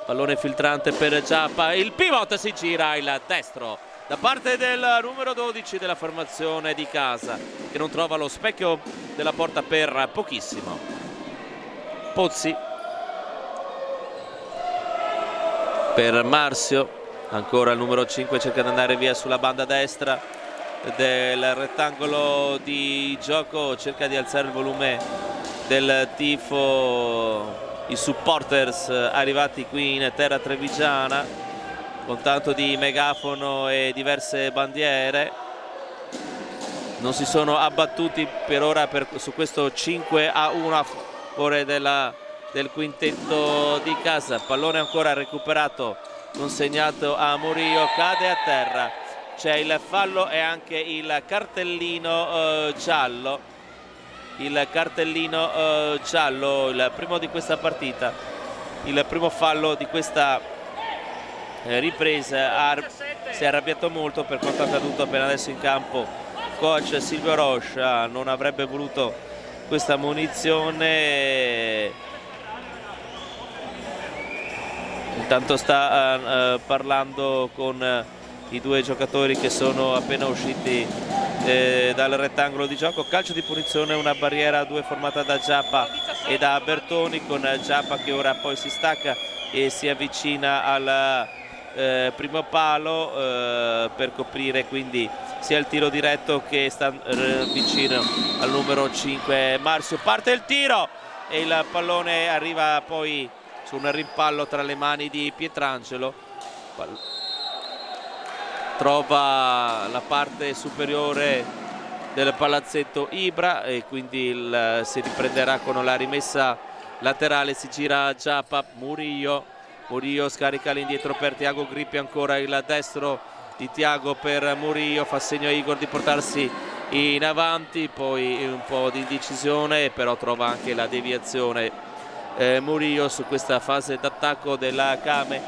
Pallone filtrante per Giappa, il pivot si gira, il destro da parte del numero 12 della formazione di casa, che non trova lo specchio della porta per pochissimo. Pozzi per Marzio, ancora il numero 5 cerca di andare via sulla banda destra, del rettangolo di gioco cerca di alzare il volume del tifo, i supporters arrivati qui in terra trevigiana con tanto di megafono e diverse bandiere. Non si sono abbattuti per ora su questo 5-1 a favore del quintetto di casa. Pallone ancora recuperato, consegnato a Murillo, cade a terra, c'è il fallo e anche il cartellino giallo. Il cartellino giallo, il primo di questa partita, il primo fallo di questa ripresa. Si è arrabbiato molto per quanto accaduto appena adesso in campo. Coach Silvio Rocha non avrebbe voluto questa munizione. Intanto sta parlando con i due giocatori che sono appena usciti dal rettangolo di gioco. Calcio di punizione, una barriera a due formata da Giappa e da Bertoni, con Giappa che ora poi si stacca e si avvicina al primo palo per coprire quindi sia il tiro diretto che sta vicino al numero 5 Marzio. Parte il tiro e il pallone arriva poi su un rimpallo tra le mani di Pietrangelo, trova la parte superiore del palazzetto Ibra e quindi si riprenderà con la rimessa laterale. Si gira Giappa, Murillo scarica l'indietro per Tiago Grippi, ancora il destro di Tiago per Murillo, fa segno a Igor di portarsi in avanti, poi un po' di indecisione, però trova anche la deviazione Murillo su questa fase d'attacco della Kame.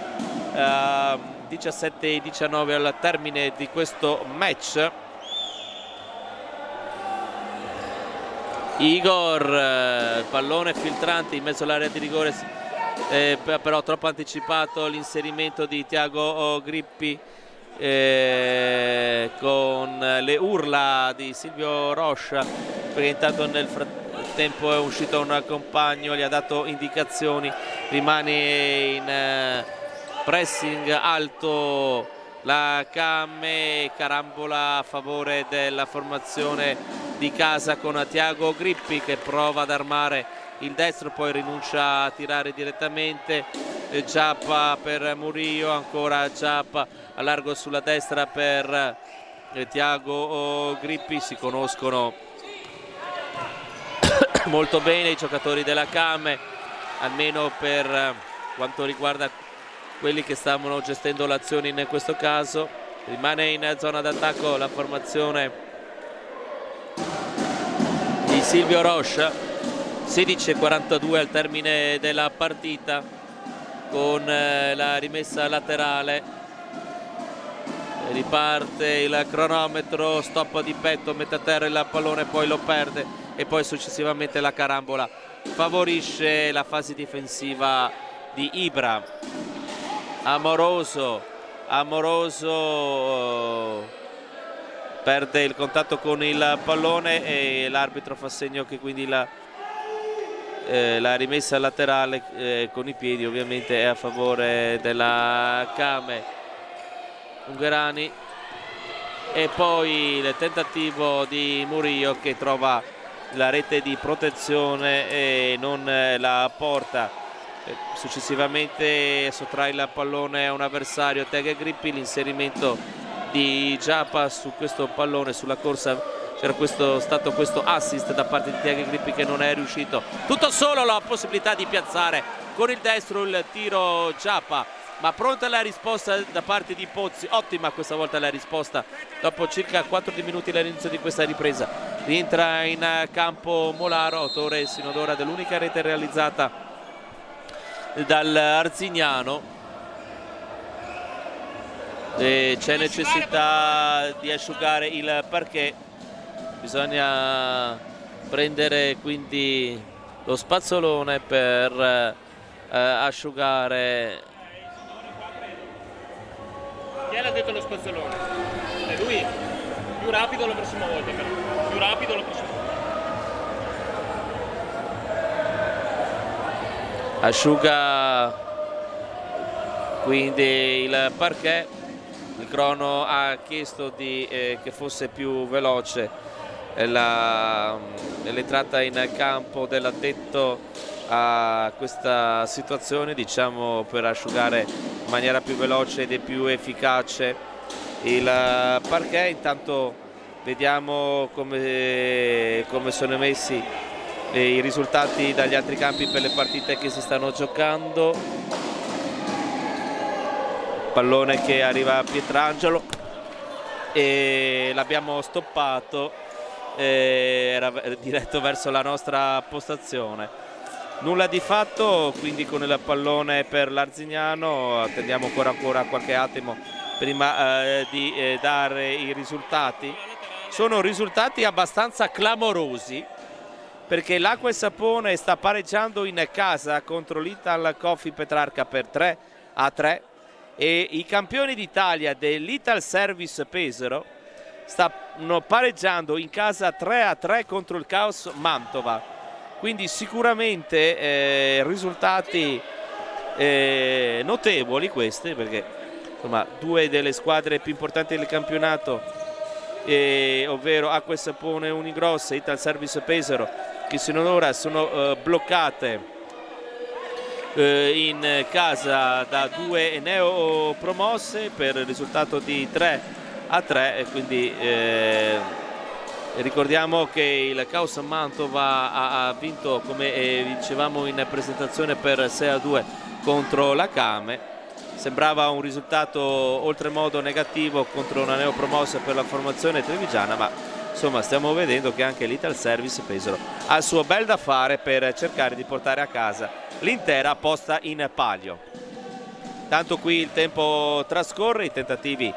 17-19 al termine di questo match. Igor, pallone filtrante in mezzo all'area di rigore, però troppo anticipato l'inserimento di Tiago Grippi con le urla di Silvio Rocha, perché intanto nel frattempo è uscito un compagno, gli ha dato indicazioni, rimane in pressing alto la Kame, carambola a favore della formazione di casa con Tiago Grippi che prova ad armare il destro, poi rinuncia a tirare direttamente. Giappa per Murillo, ancora Giappa a largo sulla destra per Tiago Grippi. Si conoscono molto bene i giocatori della Kame, almeno per quanto riguarda quelli che stavano gestendo l'azione in questo caso. Rimane in zona d'attacco la formazione di Silvio Rocha. 16:42 al termine della partita, con la rimessa laterale. Riparte il cronometro, stop di petto, mette a terra il pallone, poi lo perde e poi successivamente la carambola favorisce la fase difensiva di Ibra. Amoroso perde il contatto con il pallone e l'arbitro fa segno che quindi la rimessa laterale con i piedi ovviamente è a favore della Kame. Ungherani, e poi il tentativo di Murillo che trova la rete di protezione e non la porta. Successivamente sottrae il pallone a un avversario, Tiago Grippi. L'inserimento di Giappa su questo pallone, sulla corsa c'era stato questo assist da parte di Tiago Grippi che non è riuscito. Tutto solo la possibilità di piazzare con il destro il tiro Giappa, ma pronta la risposta da parte di Pozzi. Ottima questa volta la risposta dopo circa 4 minuti dall'inizio di questa ripresa. Rientra in campo Molaro, autore sino ad ora dell'unica rete realizzata dal Arzignano. C'è necessità di asciugare il parquet, bisogna prendere quindi lo spazzolone per asciugare. Chi l'ha detto lo spazzolone? È lui. Più rapido la prossima volta, però. Più rapido la prossima volta. Asciuga quindi il parquet. il crono ha chiesto che fosse più veloce l'entrata in campo dell'addetto a questa situazione, diciamo, per asciugare in maniera più veloce ed più efficace il parquet. Intanto vediamo come sono emessi i risultati dagli altri campi per le partite che si stanno giocando. Pallone che arriva a Pietrangelo e l'abbiamo stoppato, era diretto verso la nostra postazione. Nulla di fatto quindi con il pallone per l'Arzignano. Attendiamo ancora qualche attimo prima di dare i risultati. Sono risultati abbastanza clamorosi, perché l'Acqua e Sapone sta pareggiando in casa contro l'Ital Coffee Petrarca per 3-3 e i campioni d'Italia dell'Ital Service Pesaro stanno pareggiando in casa 3-3 contro il Caos Mantova. Quindi sicuramente risultati notevoli questi, perché insomma due delle squadre più importanti del campionato, ovvero Acqua e Sapone Unigrossa e Ital Service Pesaro, che sinora sono bloccate in casa da due neopromosse per il risultato di 3-3, e quindi ricordiamo che il Caos Mantova ha vinto, come dicevamo in presentazione, per 6-2 contro la Came. Sembrava un risultato oltremodo negativo contro una neopromossa per la formazione trevigiana, ma insomma stiamo vedendo che anche l'Ital Service Pesaro ha il suo bel da fare per cercare di portare a casa l'intera posta in palio. Tanto qui il tempo trascorre, i tentativi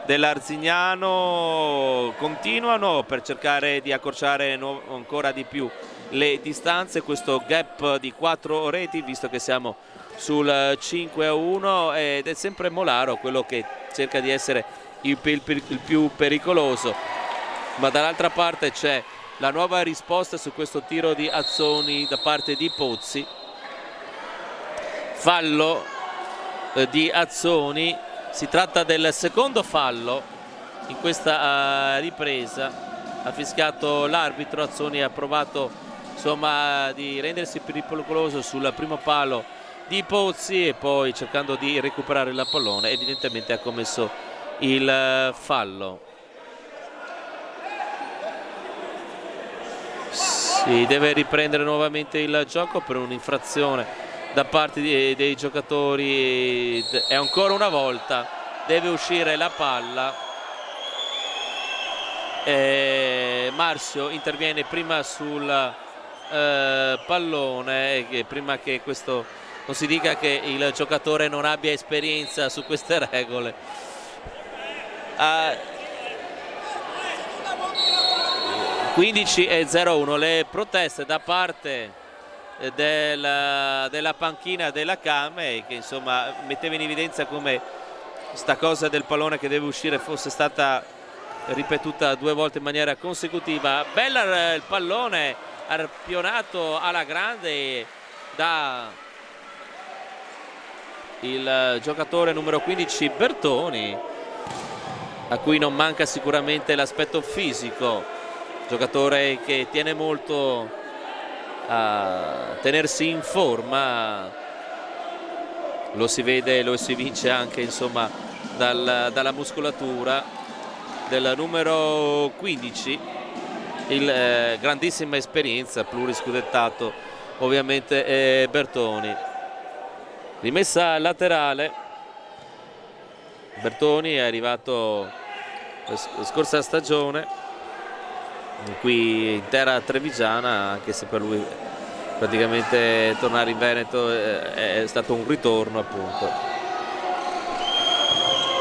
dell'Arzignano continuano per cercare di accorciare ancora di più le distanze, questo gap di 4 reti, visto che siamo sul 5-1, ed è sempre Molaro quello che cerca di essere il più pericoloso. Ma dall'altra parte c'è la nuova risposta su questo tiro di Azzoni da parte di Pozzi, fallo di Azzoni. Si tratta del secondo fallo in questa ripresa, ha fischiato l'arbitro. Azzoni ha provato insomma di rendersi pericoloso sul primo palo di Pozzi e poi, cercando di recuperare il pallone, evidentemente ha commesso il fallo. Si deve riprendere nuovamente il gioco per un'infrazione da parte dei giocatori, e ancora una volta deve uscire la palla. Marzio interviene prima sul pallone, prima che questo non si dica che il giocatore non abbia esperienza su queste regole. 15-0-1 le proteste da parte della panchina della Came, che insomma metteva in evidenza come sta cosa del pallone che deve uscire fosse stata ripetuta 2 volte in maniera consecutiva. Bella il pallone arpionato alla grande da il giocatore numero 15 Bertoni, a cui non manca sicuramente l'aspetto fisico, giocatore che tiene molto a tenersi in forma, lo si vede, lo si vince anche insomma dalla muscolatura del numero 15, il grandissima esperienza, pluriscudettato ovviamente Bertoni. Rimessa laterale, Bertoni è arrivato la scorsa stagione qui in terra trevigiana, anche se per lui praticamente tornare in Veneto è stato un ritorno, appunto,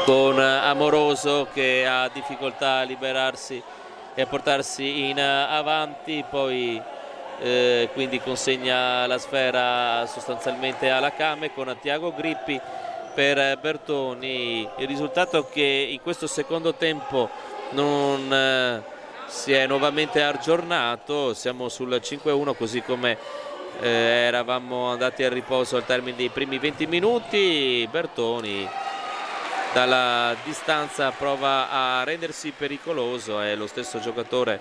con Amoroso che ha difficoltà a liberarsi e a portarsi in avanti, poi quindi consegna la sfera sostanzialmente alla Came con Tiago Grippi per Bertoni. Il risultato che in questo secondo tempo non si è nuovamente aggiornato, siamo sul 5-1 così come eravamo andati al riposo al termine dei primi 20 minuti. Bertoni dalla distanza prova a rendersi pericoloso. È lo stesso giocatore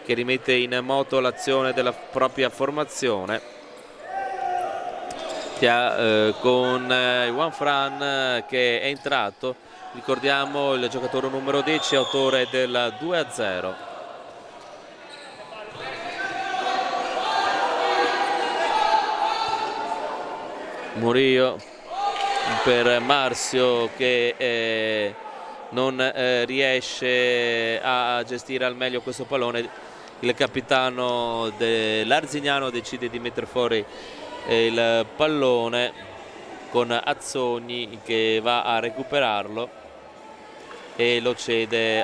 che rimette in moto l'azione della propria formazione, con Juan Fran che è entrato, ricordiamo il giocatore numero 10, autore del 2-0. Murillo per Marzio che non riesce a gestire al meglio questo pallone. Il capitano dell'Arzignano decide di mettere fuori il pallone con Azzoni che va a recuperarlo e lo cede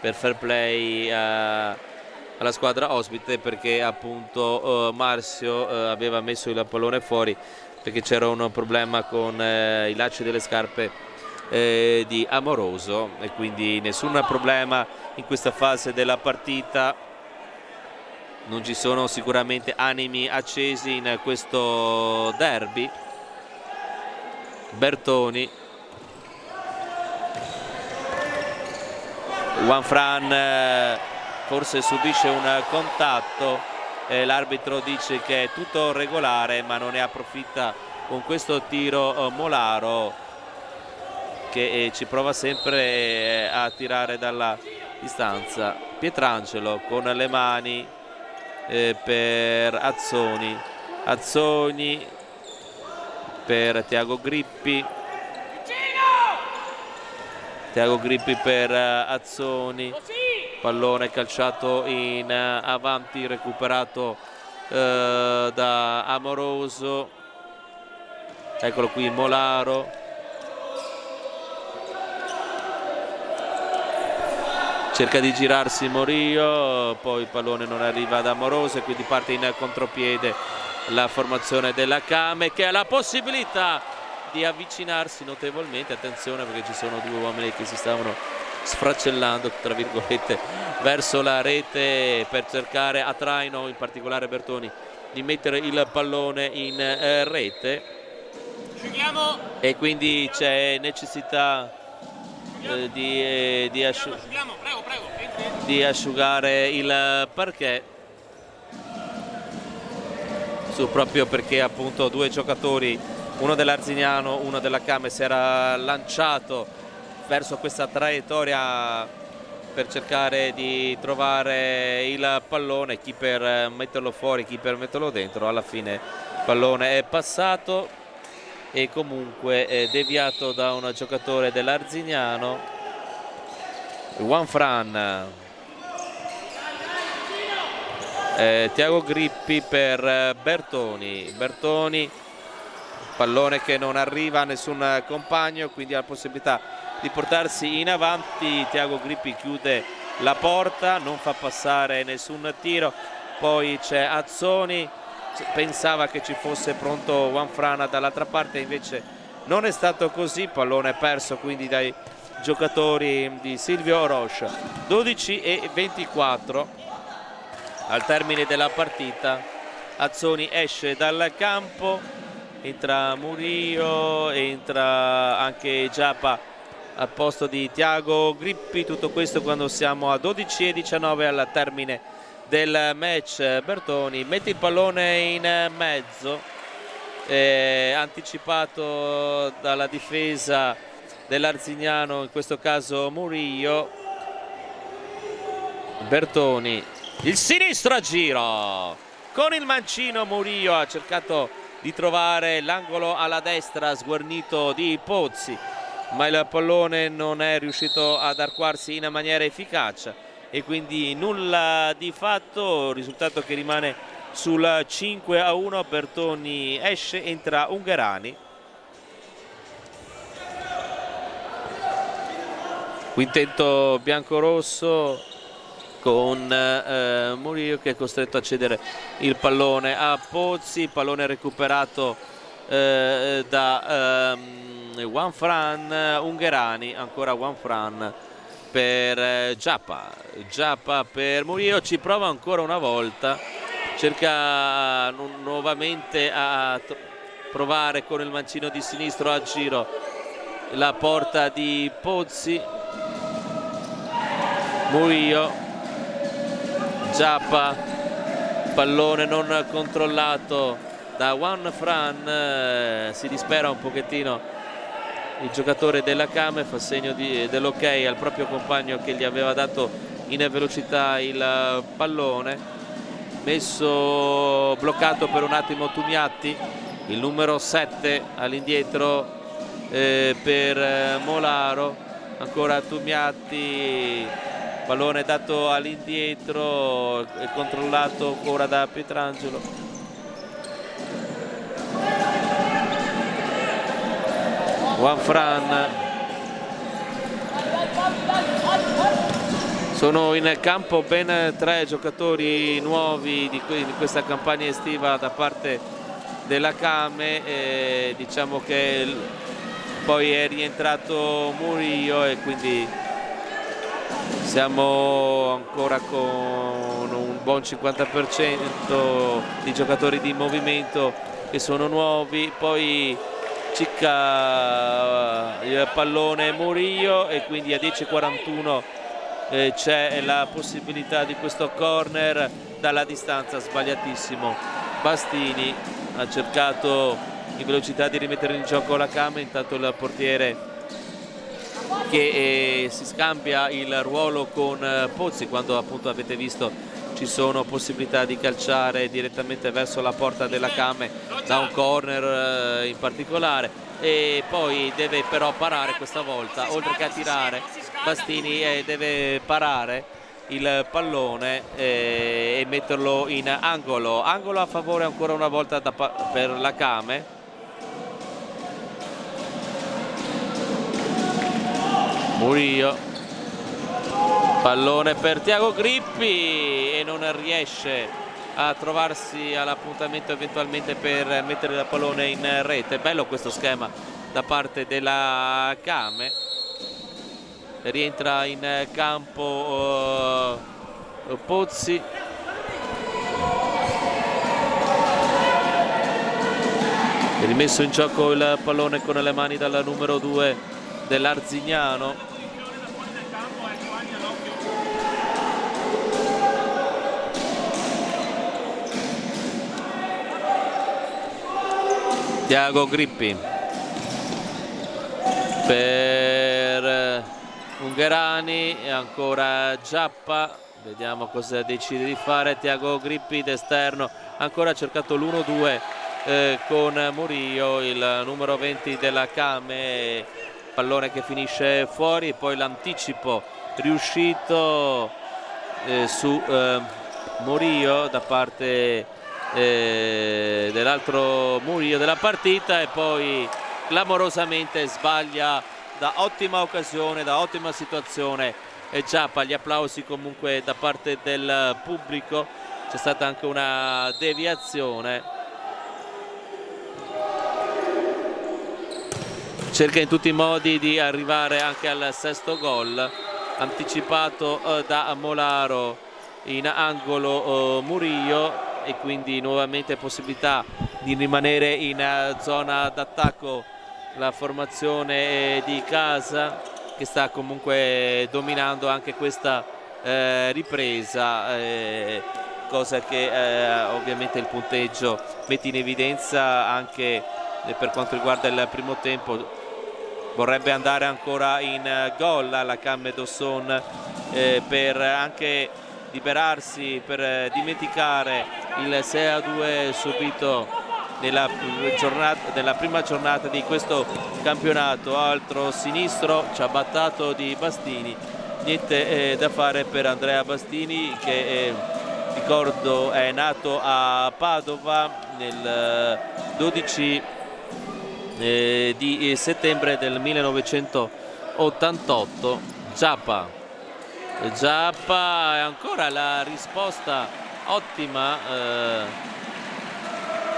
per fair play alla squadra ospite, perché appunto Marzio aveva messo il pallone fuori perché c'era un problema con i lacci delle scarpe di Amoroso, e quindi nessun problema in questa fase della partita. Non ci sono sicuramente animi accesi in questo derby. Bertoni, Juan Fran forse subisce un contatto, l'arbitro dice che è tutto regolare, ma non ne approfitta con questo tiro Molaro, che ci prova sempre a tirare dalla distanza. Pietrangelo con le mani per Azzoni, Azzoni per Tiago Grippi, Tiago Grippi per Azzoni, pallone calciato in avanti, recuperato da Amoroso. Eccolo qui Molaro, cerca di girarsi Murillo, poi il pallone non arriva ad Amoroso e quindi parte in contropiede la formazione della Came, che ha la possibilità di avvicinarsi notevolmente. Attenzione, perché ci sono due uomini che si stavano sfracellando tra virgolette verso la rete per cercare a traino, in particolare Bertoni, di mettere il pallone in rete, e quindi c'è necessità di asciugare il parquet, proprio perché appunto due giocatori, uno dell'Arzignano, uno della Came, si era lanciato verso questa traiettoria per cercare di trovare il pallone, chi per metterlo fuori, chi per metterlo dentro. Alla fine il pallone è passato e comunque è deviato da un giocatore dell'Arzignano, Juan Fran. Tiago Grippi per Bertoni, Bertoni, pallone che non arriva a nessun compagno, quindi ha la possibilità di portarsi in avanti. Tiago Grippi chiude la porta, non fa passare nessun tiro. Poi c'è Azzoni, pensava che ci fosse pronto Juan Fran dall'altra parte, invece non è stato così, pallone perso quindi dai giocatori di Silvio Rocha. 12:24 al termine della partita. Azzoni esce dal campo, entra Murillo, entra anche Giappa al posto di Tiago Grippi. Tutto questo quando siamo a 12:19 al termine del match. Bertoni mette il pallone in mezzo, anticipato dalla difesa dell'Arzignano, in questo caso Murillo. Bertoni, il sinistro a giro con il mancino. Murillo ha cercato di trovare l'angolo alla destra sguarnito di Pozzi, ma il pallone non è riuscito ad arcuarsi in maniera efficace e quindi nulla di fatto. Risultato che rimane sul 5-1. Bertoni esce, entra Ungherani. Quintetto biancorosso con Murillo che è costretto a cedere il pallone a Pozzi, pallone recuperato da Juan Fran. Ungherani, ancora Juan Fran per Giappa, Giappa per Murillo, ci prova ancora una volta, cerca nuovamente a provare con il mancino di sinistro a giro la porta di Pozzi. Murillo, Giappa, pallone non controllato da Juan Fran, si dispera un pochettino il giocatore della Came, fa segno dell'ok al proprio compagno che gli aveva dato in velocità il pallone. Messo bloccato per un attimo Tumiatti, il numero 7 all'indietro per Molaro, ancora Tumiatti, pallone dato all'indietro e controllato ora da Pietrangelo. Juan Fran. Sono in campo ben 3 giocatori nuovi di questa campagna estiva da parte della Came, diciamo che poi è rientrato Murillo e quindi siamo ancora con un buon 50% di giocatori di movimento che sono nuovi. Poi cicca il pallone Murillo e quindi a 10:41 c'è la possibilità di questo corner dalla distanza, sbagliatissimo. Bastini ha cercato in velocità di rimettere in gioco la Came, intanto il portiere che si scambia il ruolo con Pozzi. Quando appunto avete visto ci sono possibilità di calciare direttamente verso la porta della Came da un corner in particolare, e poi deve però parare questa volta, oltre che a tirare Bastini deve parare il pallone e metterlo in angolo a favore ancora una volta per la Came. Murillo, pallone per Tiago Grippi e non riesce a trovarsi all'appuntamento eventualmente per mettere il pallone in rete. Bello questo schema da parte della Came. Rientra in campo Pozzi. È rimesso in gioco il pallone con le mani dal numero 2 dell'Arzignano. Tiago Grippi per Ungherani e ancora Giappa, vediamo cosa decide di fare Tiago Grippi d'esterno, ancora ha cercato l'1-2 con Murillo, il numero 20 della Came, pallone che finisce fuori, poi l'anticipo riuscito su Murillo da parte dell'altro Murillo della partita, e poi clamorosamente sbaglia da ottima occasione, da ottima situazione Giappa. Gli applausi comunque da parte del pubblico, c'è stata anche una deviazione, cerca in tutti i modi di arrivare anche al sesto gol, anticipato da Molaro in angolo Murillo, e quindi nuovamente possibilità di rimanere in zona d'attacco la formazione di casa, che sta comunque dominando anche questa ripresa, cosa che ovviamente il punteggio mette in evidenza anche per quanto riguarda il primo tempo. Vorrebbe andare ancora in gol la Came Dosson per anche liberarsi, per dimenticare il 6-2 subito nella prima giornata di questo campionato. Altro sinistro ciabattato di Bastini, niente da fare per Andrea Bastini, che ricordo è nato a Padova nel 12 di settembre del 1988. Giappa è ancora la risposta ottima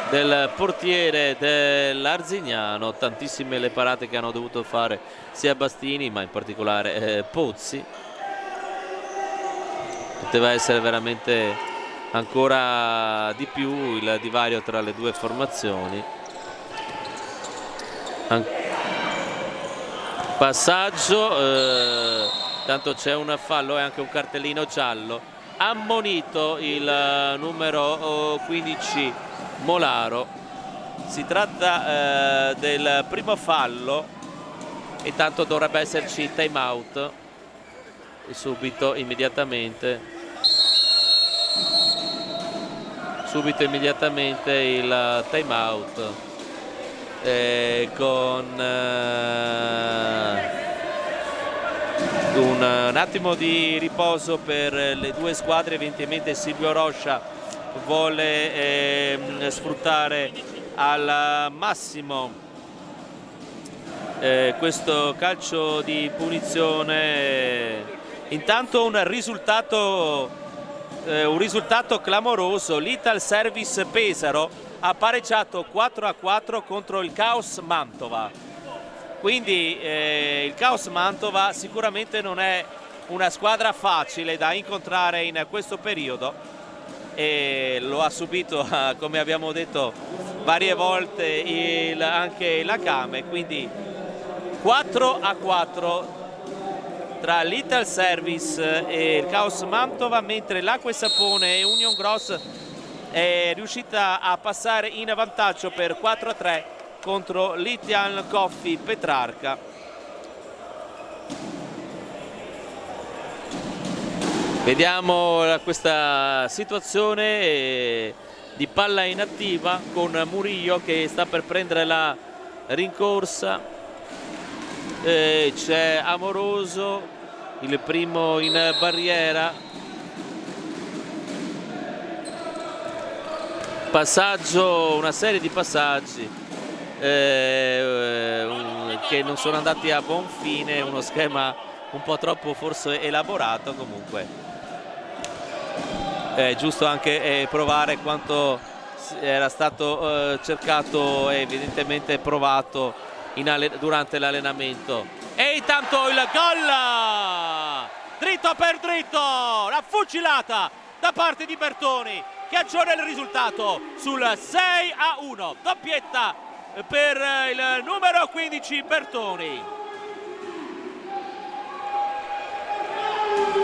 del portiere dell'Arzignano, tantissime le parate che hanno dovuto fare sia Bastini ma in particolare Pozzi. Poteva essere veramente ancora di più il divario tra le due formazioni. passaggio, tanto c'è un fallo e anche un cartellino giallo, ammonito il numero 15 Molaro. Si tratta del primo fallo e tanto dovrebbe esserci time out subito immediatamente il time out con un attimo di riposo per le due squadre. Evidentemente Silvio Roscia vuole sfruttare al massimo questo calcio di punizione. Intanto un risultato clamoroso: l'Ital Service Pesaro ha pareggiato 4-4 contro il Caos Mantova. Quindi il Caos Mantova sicuramente non è una squadra facile da incontrare in questo periodo e lo ha subito, come abbiamo detto varie volte, anche la Kame. Quindi 4-4 tra l'Ital Service e il Caos Mantova, mentre l'Acqua e Sapone e Union Gross è riuscita a passare in vantaggio per 4-3 contro l'Itian Coffee Petrarca. Vediamo questa situazione di palla inattiva con Murillo che sta per prendere la rincorsa. C'è Amoroso, il primo in barriera. Passaggio, una serie di passaggi che non sono andati a buon fine, uno schema un po' troppo forse elaborato. Comunque è giusto anche provare quanto era stato cercato e evidentemente provato durante l'allenamento. E intanto il gol dritto per dritto, la fucilata da parte di Bertoni che aggiorna il risultato sul 6-1, doppietta per il numero 15 Bertoni.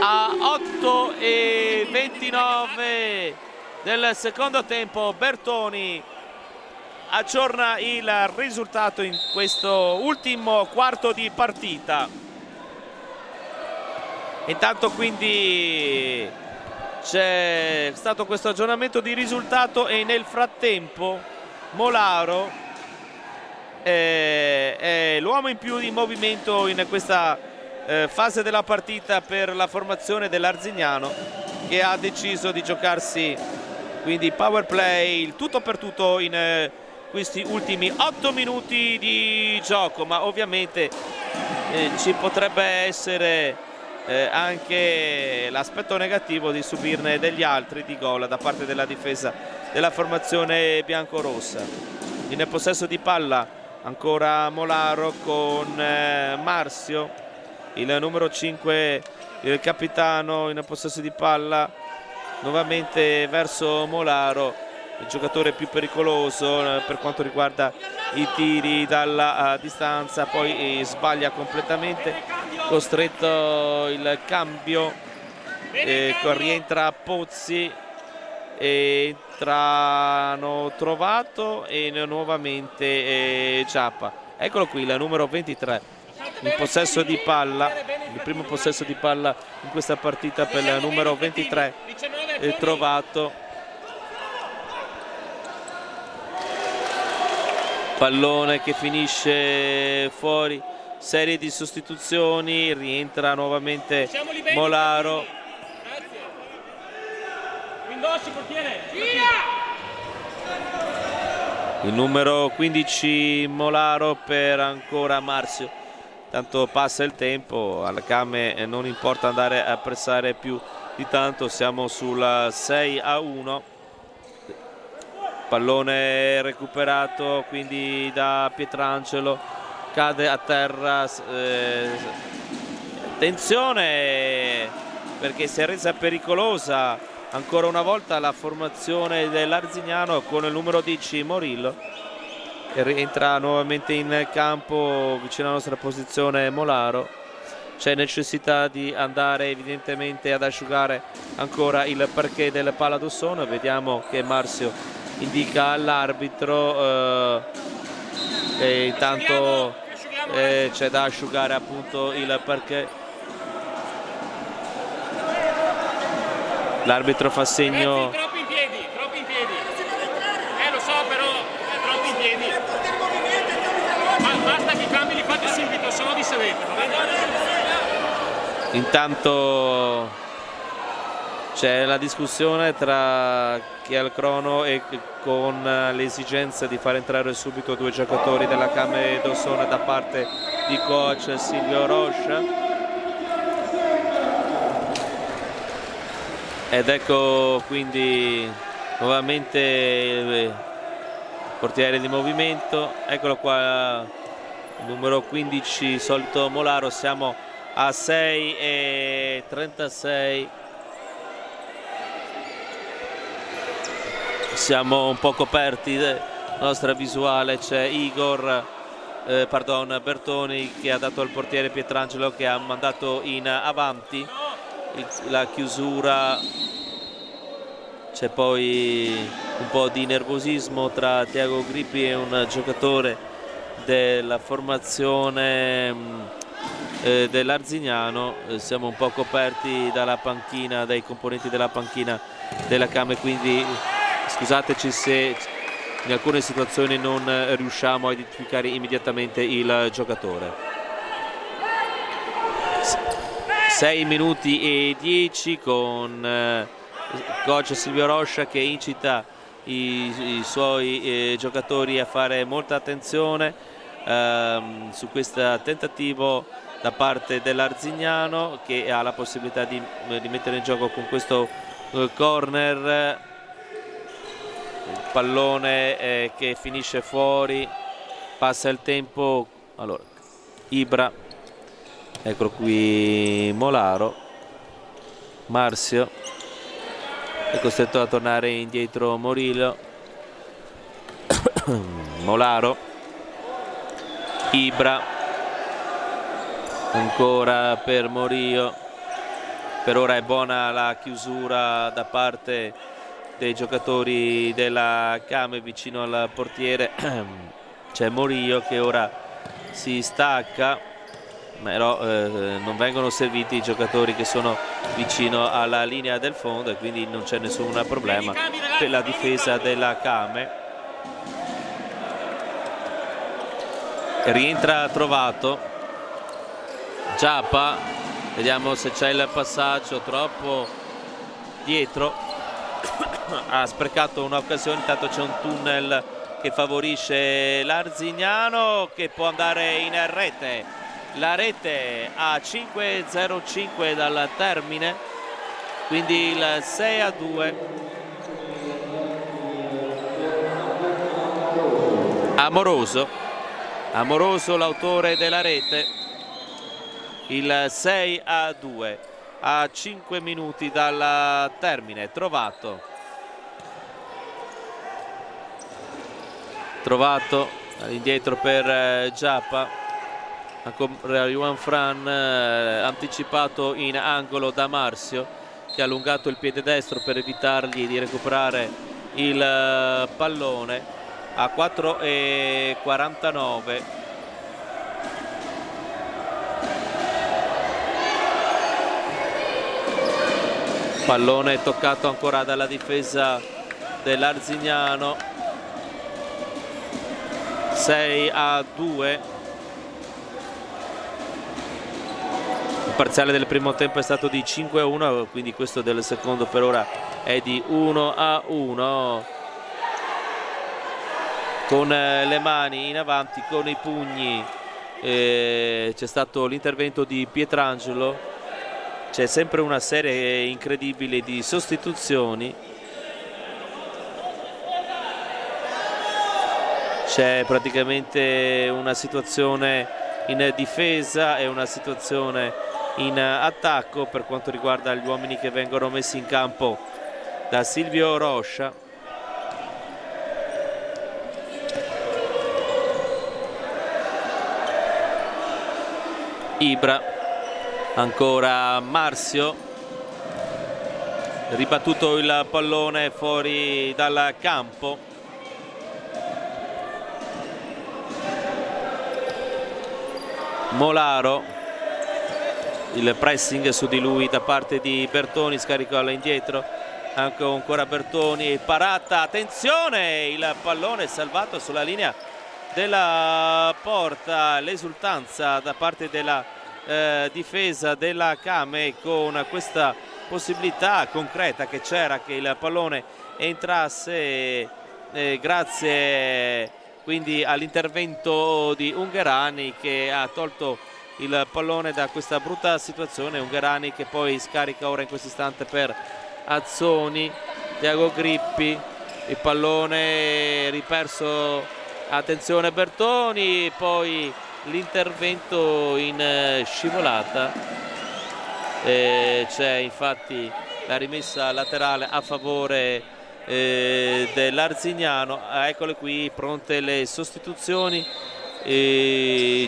A 8:29 del secondo tempo Bertoni aggiorna il risultato in questo ultimo quarto di partita. Intanto quindi c'è stato questo aggiornamento di risultato e nel frattempo Molaro è l'uomo in più di movimento in questa fase della partita per la formazione dell'Arzignano, che ha deciso di giocarsi quindi power play, il tutto per tutto in questi ultimi 8 minuti di gioco. Ma ovviamente ci potrebbe essere anche l'aspetto negativo di subirne degli altri di gol da parte della difesa della formazione biancorossa. In possesso di palla ancora Molaro con Marzio, il numero 5, il capitano, in possesso di palla nuovamente verso Molaro, il giocatore più pericoloso per quanto riguarda i tiri dalla distanza. Poi sbaglia completamente, costretto il cambio, rientra Pozzi, entrano Trovato e nuovamente Giappa. Eccolo qui il numero 23 in possesso di palla, il primo possesso di palla in questa partita per il numero 23 Trovato. Pallone che finisce fuori, serie di sostituzioni, rientra nuovamente Molaro. Il numero 15 Molaro per ancora Marzio. Tanto passa il tempo, alla Kame non importa andare a pressare più di tanto, siamo sul 6-1. Pallone recuperato quindi da Pietrangelo, cade a terra. Attenzione, perché si è resa pericolosa ancora una volta la formazione dell'Arzignano con il numero 10 Morillo. e rientra nuovamente in campo vicino alla nostra posizione Molaro. C'è necessità di andare evidentemente ad asciugare ancora il parquet del Paladossona. Vediamo che Marzio indica all'arbitro e intanto c'è da asciugare appunto il parquet. L'arbitro fa segno. Troppo in piedi, troppo in piedi. Lo so, però è troppo in piedi. Ma basta che i cambi li fate subito, se no vi sedete. Intanto c'è la discussione tra chi ha il crono e con l'esigenza di far entrare subito 2 giocatori della Came d'Ossona da parte di coach Silvio Rocha. Ed ecco quindi nuovamente il portiere di movimento, eccolo qua, il numero 15, solito Molaro. Siamo a 6:36, siamo un po' coperti della nostra visuale. C'è Igor Bertoni che ha dato al portiere Pietrangelo, che ha mandato in avanti la chiusura. C'è poi un po' di nervosismo tra Tiago Grippi e un giocatore della formazione dell'Arzignano. Siamo un po' coperti dalla panchina, dai componenti della panchina della Came, quindi scusateci se in alcune situazioni non riusciamo a identificare immediatamente il giocatore. 6 minuti e 10 con coach Silvio Rocha che incita i suoi giocatori a fare molta attenzione su questo tentativo da parte dell'Arzignano, che ha la possibilità di mettere in gioco con questo corner. Il pallone che finisce fuori, passa il tempo. Allora Ibra, eccolo qui Molaro, Marzio è costretto a tornare indietro Morillo. Molaro, Ibra, ancora per Morillo. Per ora è buona la chiusura da parte dei giocatori della Came vicino al portiere. C'è Morillo che ora si stacca, però non vengono serviti i giocatori che sono vicino alla linea del fondo e quindi non c'è nessun problema per la difesa della Came. Rientra Trovato, Giappa, vediamo se c'è il passaggio troppo dietro. Ha sprecato un'occasione, intanto c'è un tunnel che favorisce l'Arzignano, che può andare in rete. La rete a 5:05 dal termine, quindi il 6:2. Amoroso l'autore della rete, il 6:2 a 5 minuti dal termine. Trovato all'indietro per Giappa, ancora Juan Fran, anticipato in angolo da Marzio, che ha allungato il piede destro per evitargli di recuperare il pallone. A 4:49 pallone toccato ancora dalla difesa dell'Arzignano. 6:2. Il parziale del primo tempo è stato di 5:1, quindi questo del secondo per ora è di 1:1. Con le mani in avanti, con i pugni, c'è stato l'intervento di Pietrangelo. C'è sempre una serie incredibile di sostituzioni. C'è praticamente una situazione in difesa e una situazione in attacco per quanto riguarda gli uomini che vengono messi in campo da Silvio Rocha. Ibra, ancora Marzio, ribattuto il pallone fuori dal campo. Molaro, il pressing su di lui da parte di Bertoni, scarico all'indietro, anche ancora Bertoni, parata, attenzione, il pallone salvato sulla linea della porta, l'esultanza da parte della difesa della Kame con questa possibilità concreta che c'era che il pallone entrasse grazie quindi all'intervento di Ungherani che ha tolto il pallone da questa brutta situazione. Ungherani che poi scarica ora in questo istante per Azzoni, Tiago Grippi, il pallone riperso, attenzione Bertoni, poi l'intervento in scivolata, c'è infatti la rimessa laterale a favore dell'Arzignano. Eccole qui pronte le sostituzioni.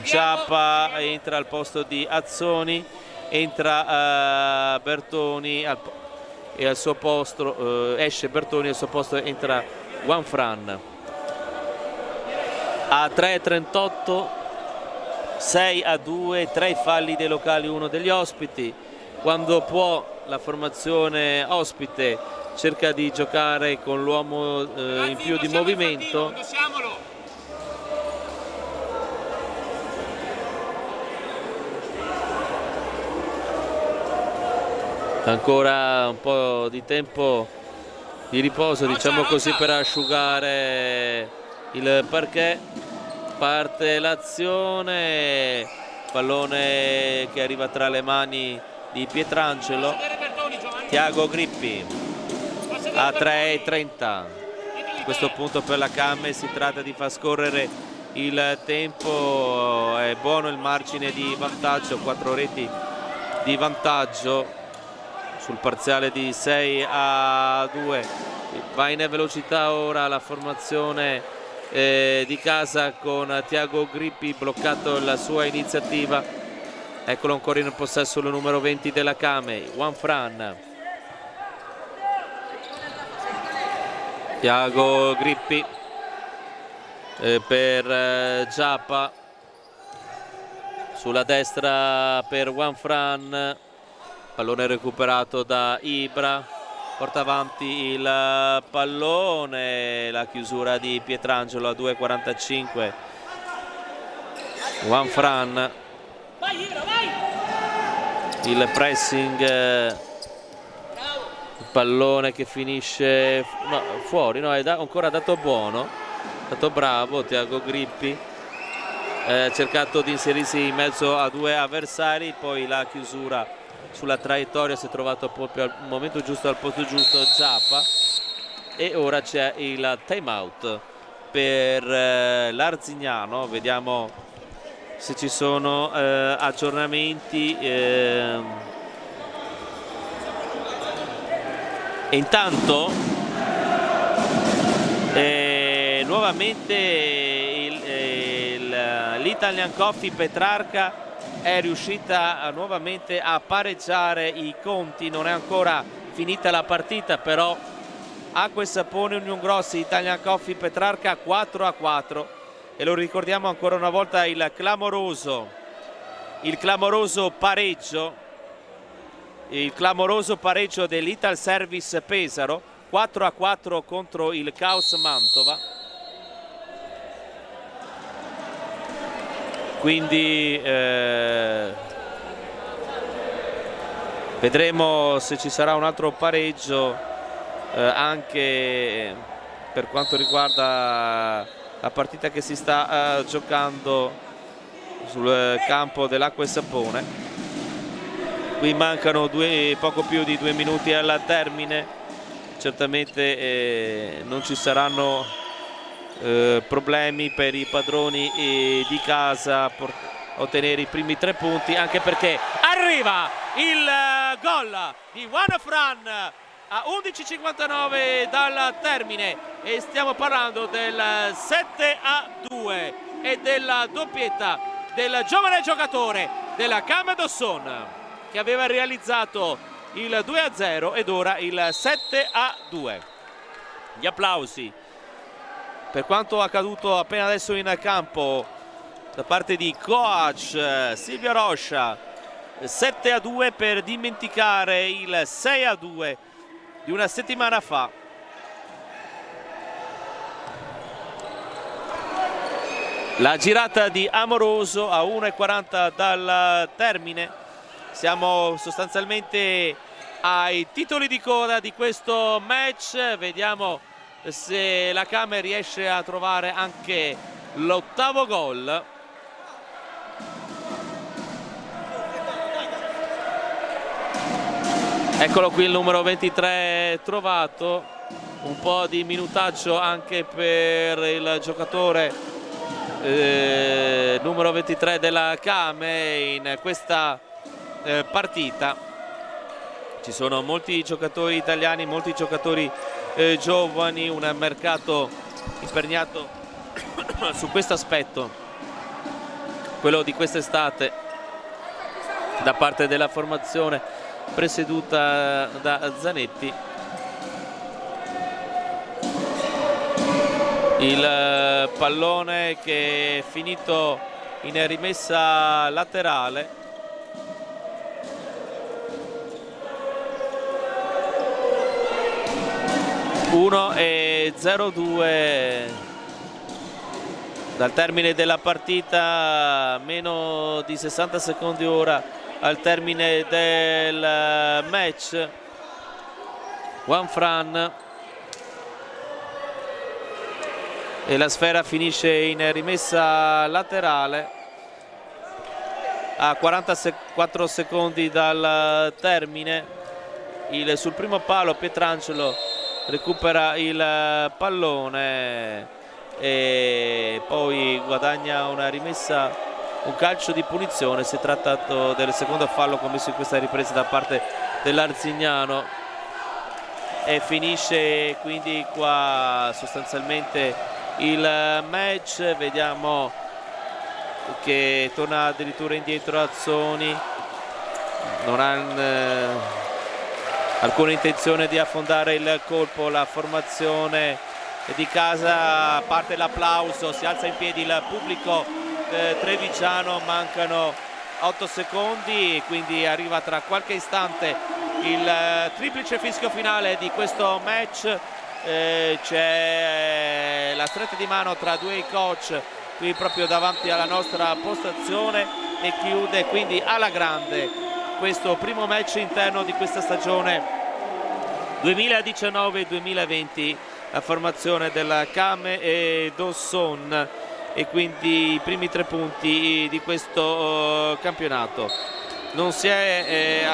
Giappa entra al posto di Azzoni, entra Bertoni e al suo posto esce Bertoni, al suo posto entra Juanfran. A 3:38, 6-2, 3 i falli dei locali, 1 degli ospiti. Quando può la formazione ospite cerca di giocare con l'uomo in più di movimento. Ancora un po' di tempo di riposo, diciamo così, per asciugare il parquet. Parte l'azione, pallone che arriva tra le mani di Pietrangelo. Tiago Grippi a 3:30. A questo punto per la Kame si tratta di far scorrere il tempo, è buono il margine di vantaggio, 4 reti di vantaggio sul parziale di 6-2. Va in velocità ora la formazione di casa con Tiago Grippi, bloccato la sua iniziativa. Eccolo ancora in possesso il numero 20 della Kame, Juanfran. Tiago Grippi per Giappa, sulla destra per Juanfran, pallone recuperato da Ibra, porta avanti il pallone, la chiusura di Pietrangelo a 2:45. Juanfran, il pressing, il pallone che finisce fuori, no, è ancora dato buono, dato bravo Tiago Grippi, ha cercato di inserirsi in mezzo a 2 avversari, poi la chiusura sulla traiettoria, si è trovato proprio al momento giusto, al posto giusto Giappa. E ora c'è il time out per l'Arzignano. Vediamo se ci sono aggiornamenti. E intanto nuovamente l'Italian Coffee Petrarca è riuscita nuovamente a pareggiare i conti. Non è ancora finita la partita, però Acqua e Sapone Union Grossi Italian Coffee Petrarca 4-4. E lo ricordiamo ancora una volta il clamoroso pareggio dell'Ital Service Pesaro 4-4 contro il Caos Mantova. Quindi vedremo se ci sarà un altro pareggio anche per quanto riguarda la partita che si sta giocando sul campo dell'Acqua e Sapone. Qui mancano poco più di 2 minuti al termine. Certamente non ci saranno problemi per i padroni di casa ottenere i primi 3 punti, anche perché arriva il gol di Juanfran a 11:59 dal termine e stiamo parlando del 7-2 e della doppietta del giovane giocatore della Camedosson, che aveva realizzato il 2-0 ed ora il 7-2. Gli applausi per quanto accaduto appena adesso in campo da parte di coach Silvio Roscia. 7-2 per dimenticare il 6-2 di una settimana fa. La girata di Amoroso a 1:40 dal termine. Siamo sostanzialmente ai titoli di coda di questo match. Vediamo se la Came riesce a trovare anche l'8º gol. Eccolo qui il numero 23 trovato. Un po' di minutaggio anche per il giocatore numero 23 della Came in questa partita. Ci sono molti giocatori italiani, molti giocatori giovani, un mercato imperniato su questo aspetto, quello di quest'estate, da parte della formazione presieduta da Zanetti. Il pallone che è finito in rimessa laterale. e 0-2 dal termine della partita, meno di 60 secondi ora al termine del match. Juanfran, e la sfera finisce in rimessa laterale a 44 secondi dal termine. Sul primo palo Pietrangelo recupera il pallone e poi guadagna una rimessa, un calcio di punizione. Si è trattato del secondo fallo commesso in questa ripresa da parte dell'Arzignano e finisce quindi qua sostanzialmente il match. Vediamo che torna addirittura indietro Azzoni, non ha alcuna intenzione di affondare il colpo. La formazione di casa, parte l'applauso, si alza in piedi il pubblico trevigiano, mancano 8 secondi e quindi arriva tra qualche istante il triplice fischio finale di questo match. C'è la stretta di mano tra due coach qui proprio davanti alla nostra postazione e chiude quindi alla grande questo primo match interno di questa stagione 2019-2020, la formazione della Camedosson, e quindi i primi 3 punti di questo campionato. Non si è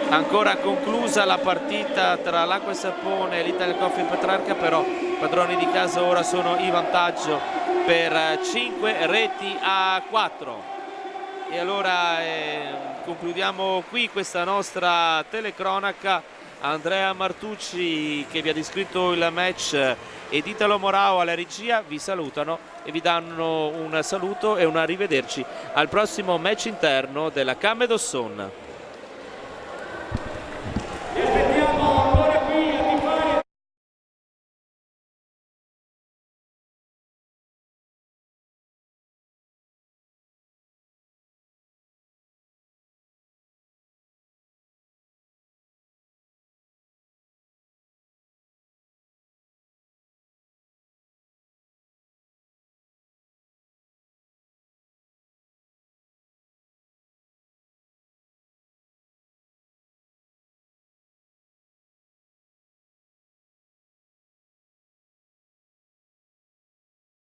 ancora conclusa la partita tra l'Acqua e Sapone e l'Italia Coffee Petrarca, però padroni di casa ora sono in vantaggio per 5-4. E allora concludiamo qui questa nostra telecronaca. Andrea Martucci che vi ha descritto il match ed Italo Morao alla regia vi salutano e vi danno un saluto e un arrivederci al prossimo match interno della Camedosson.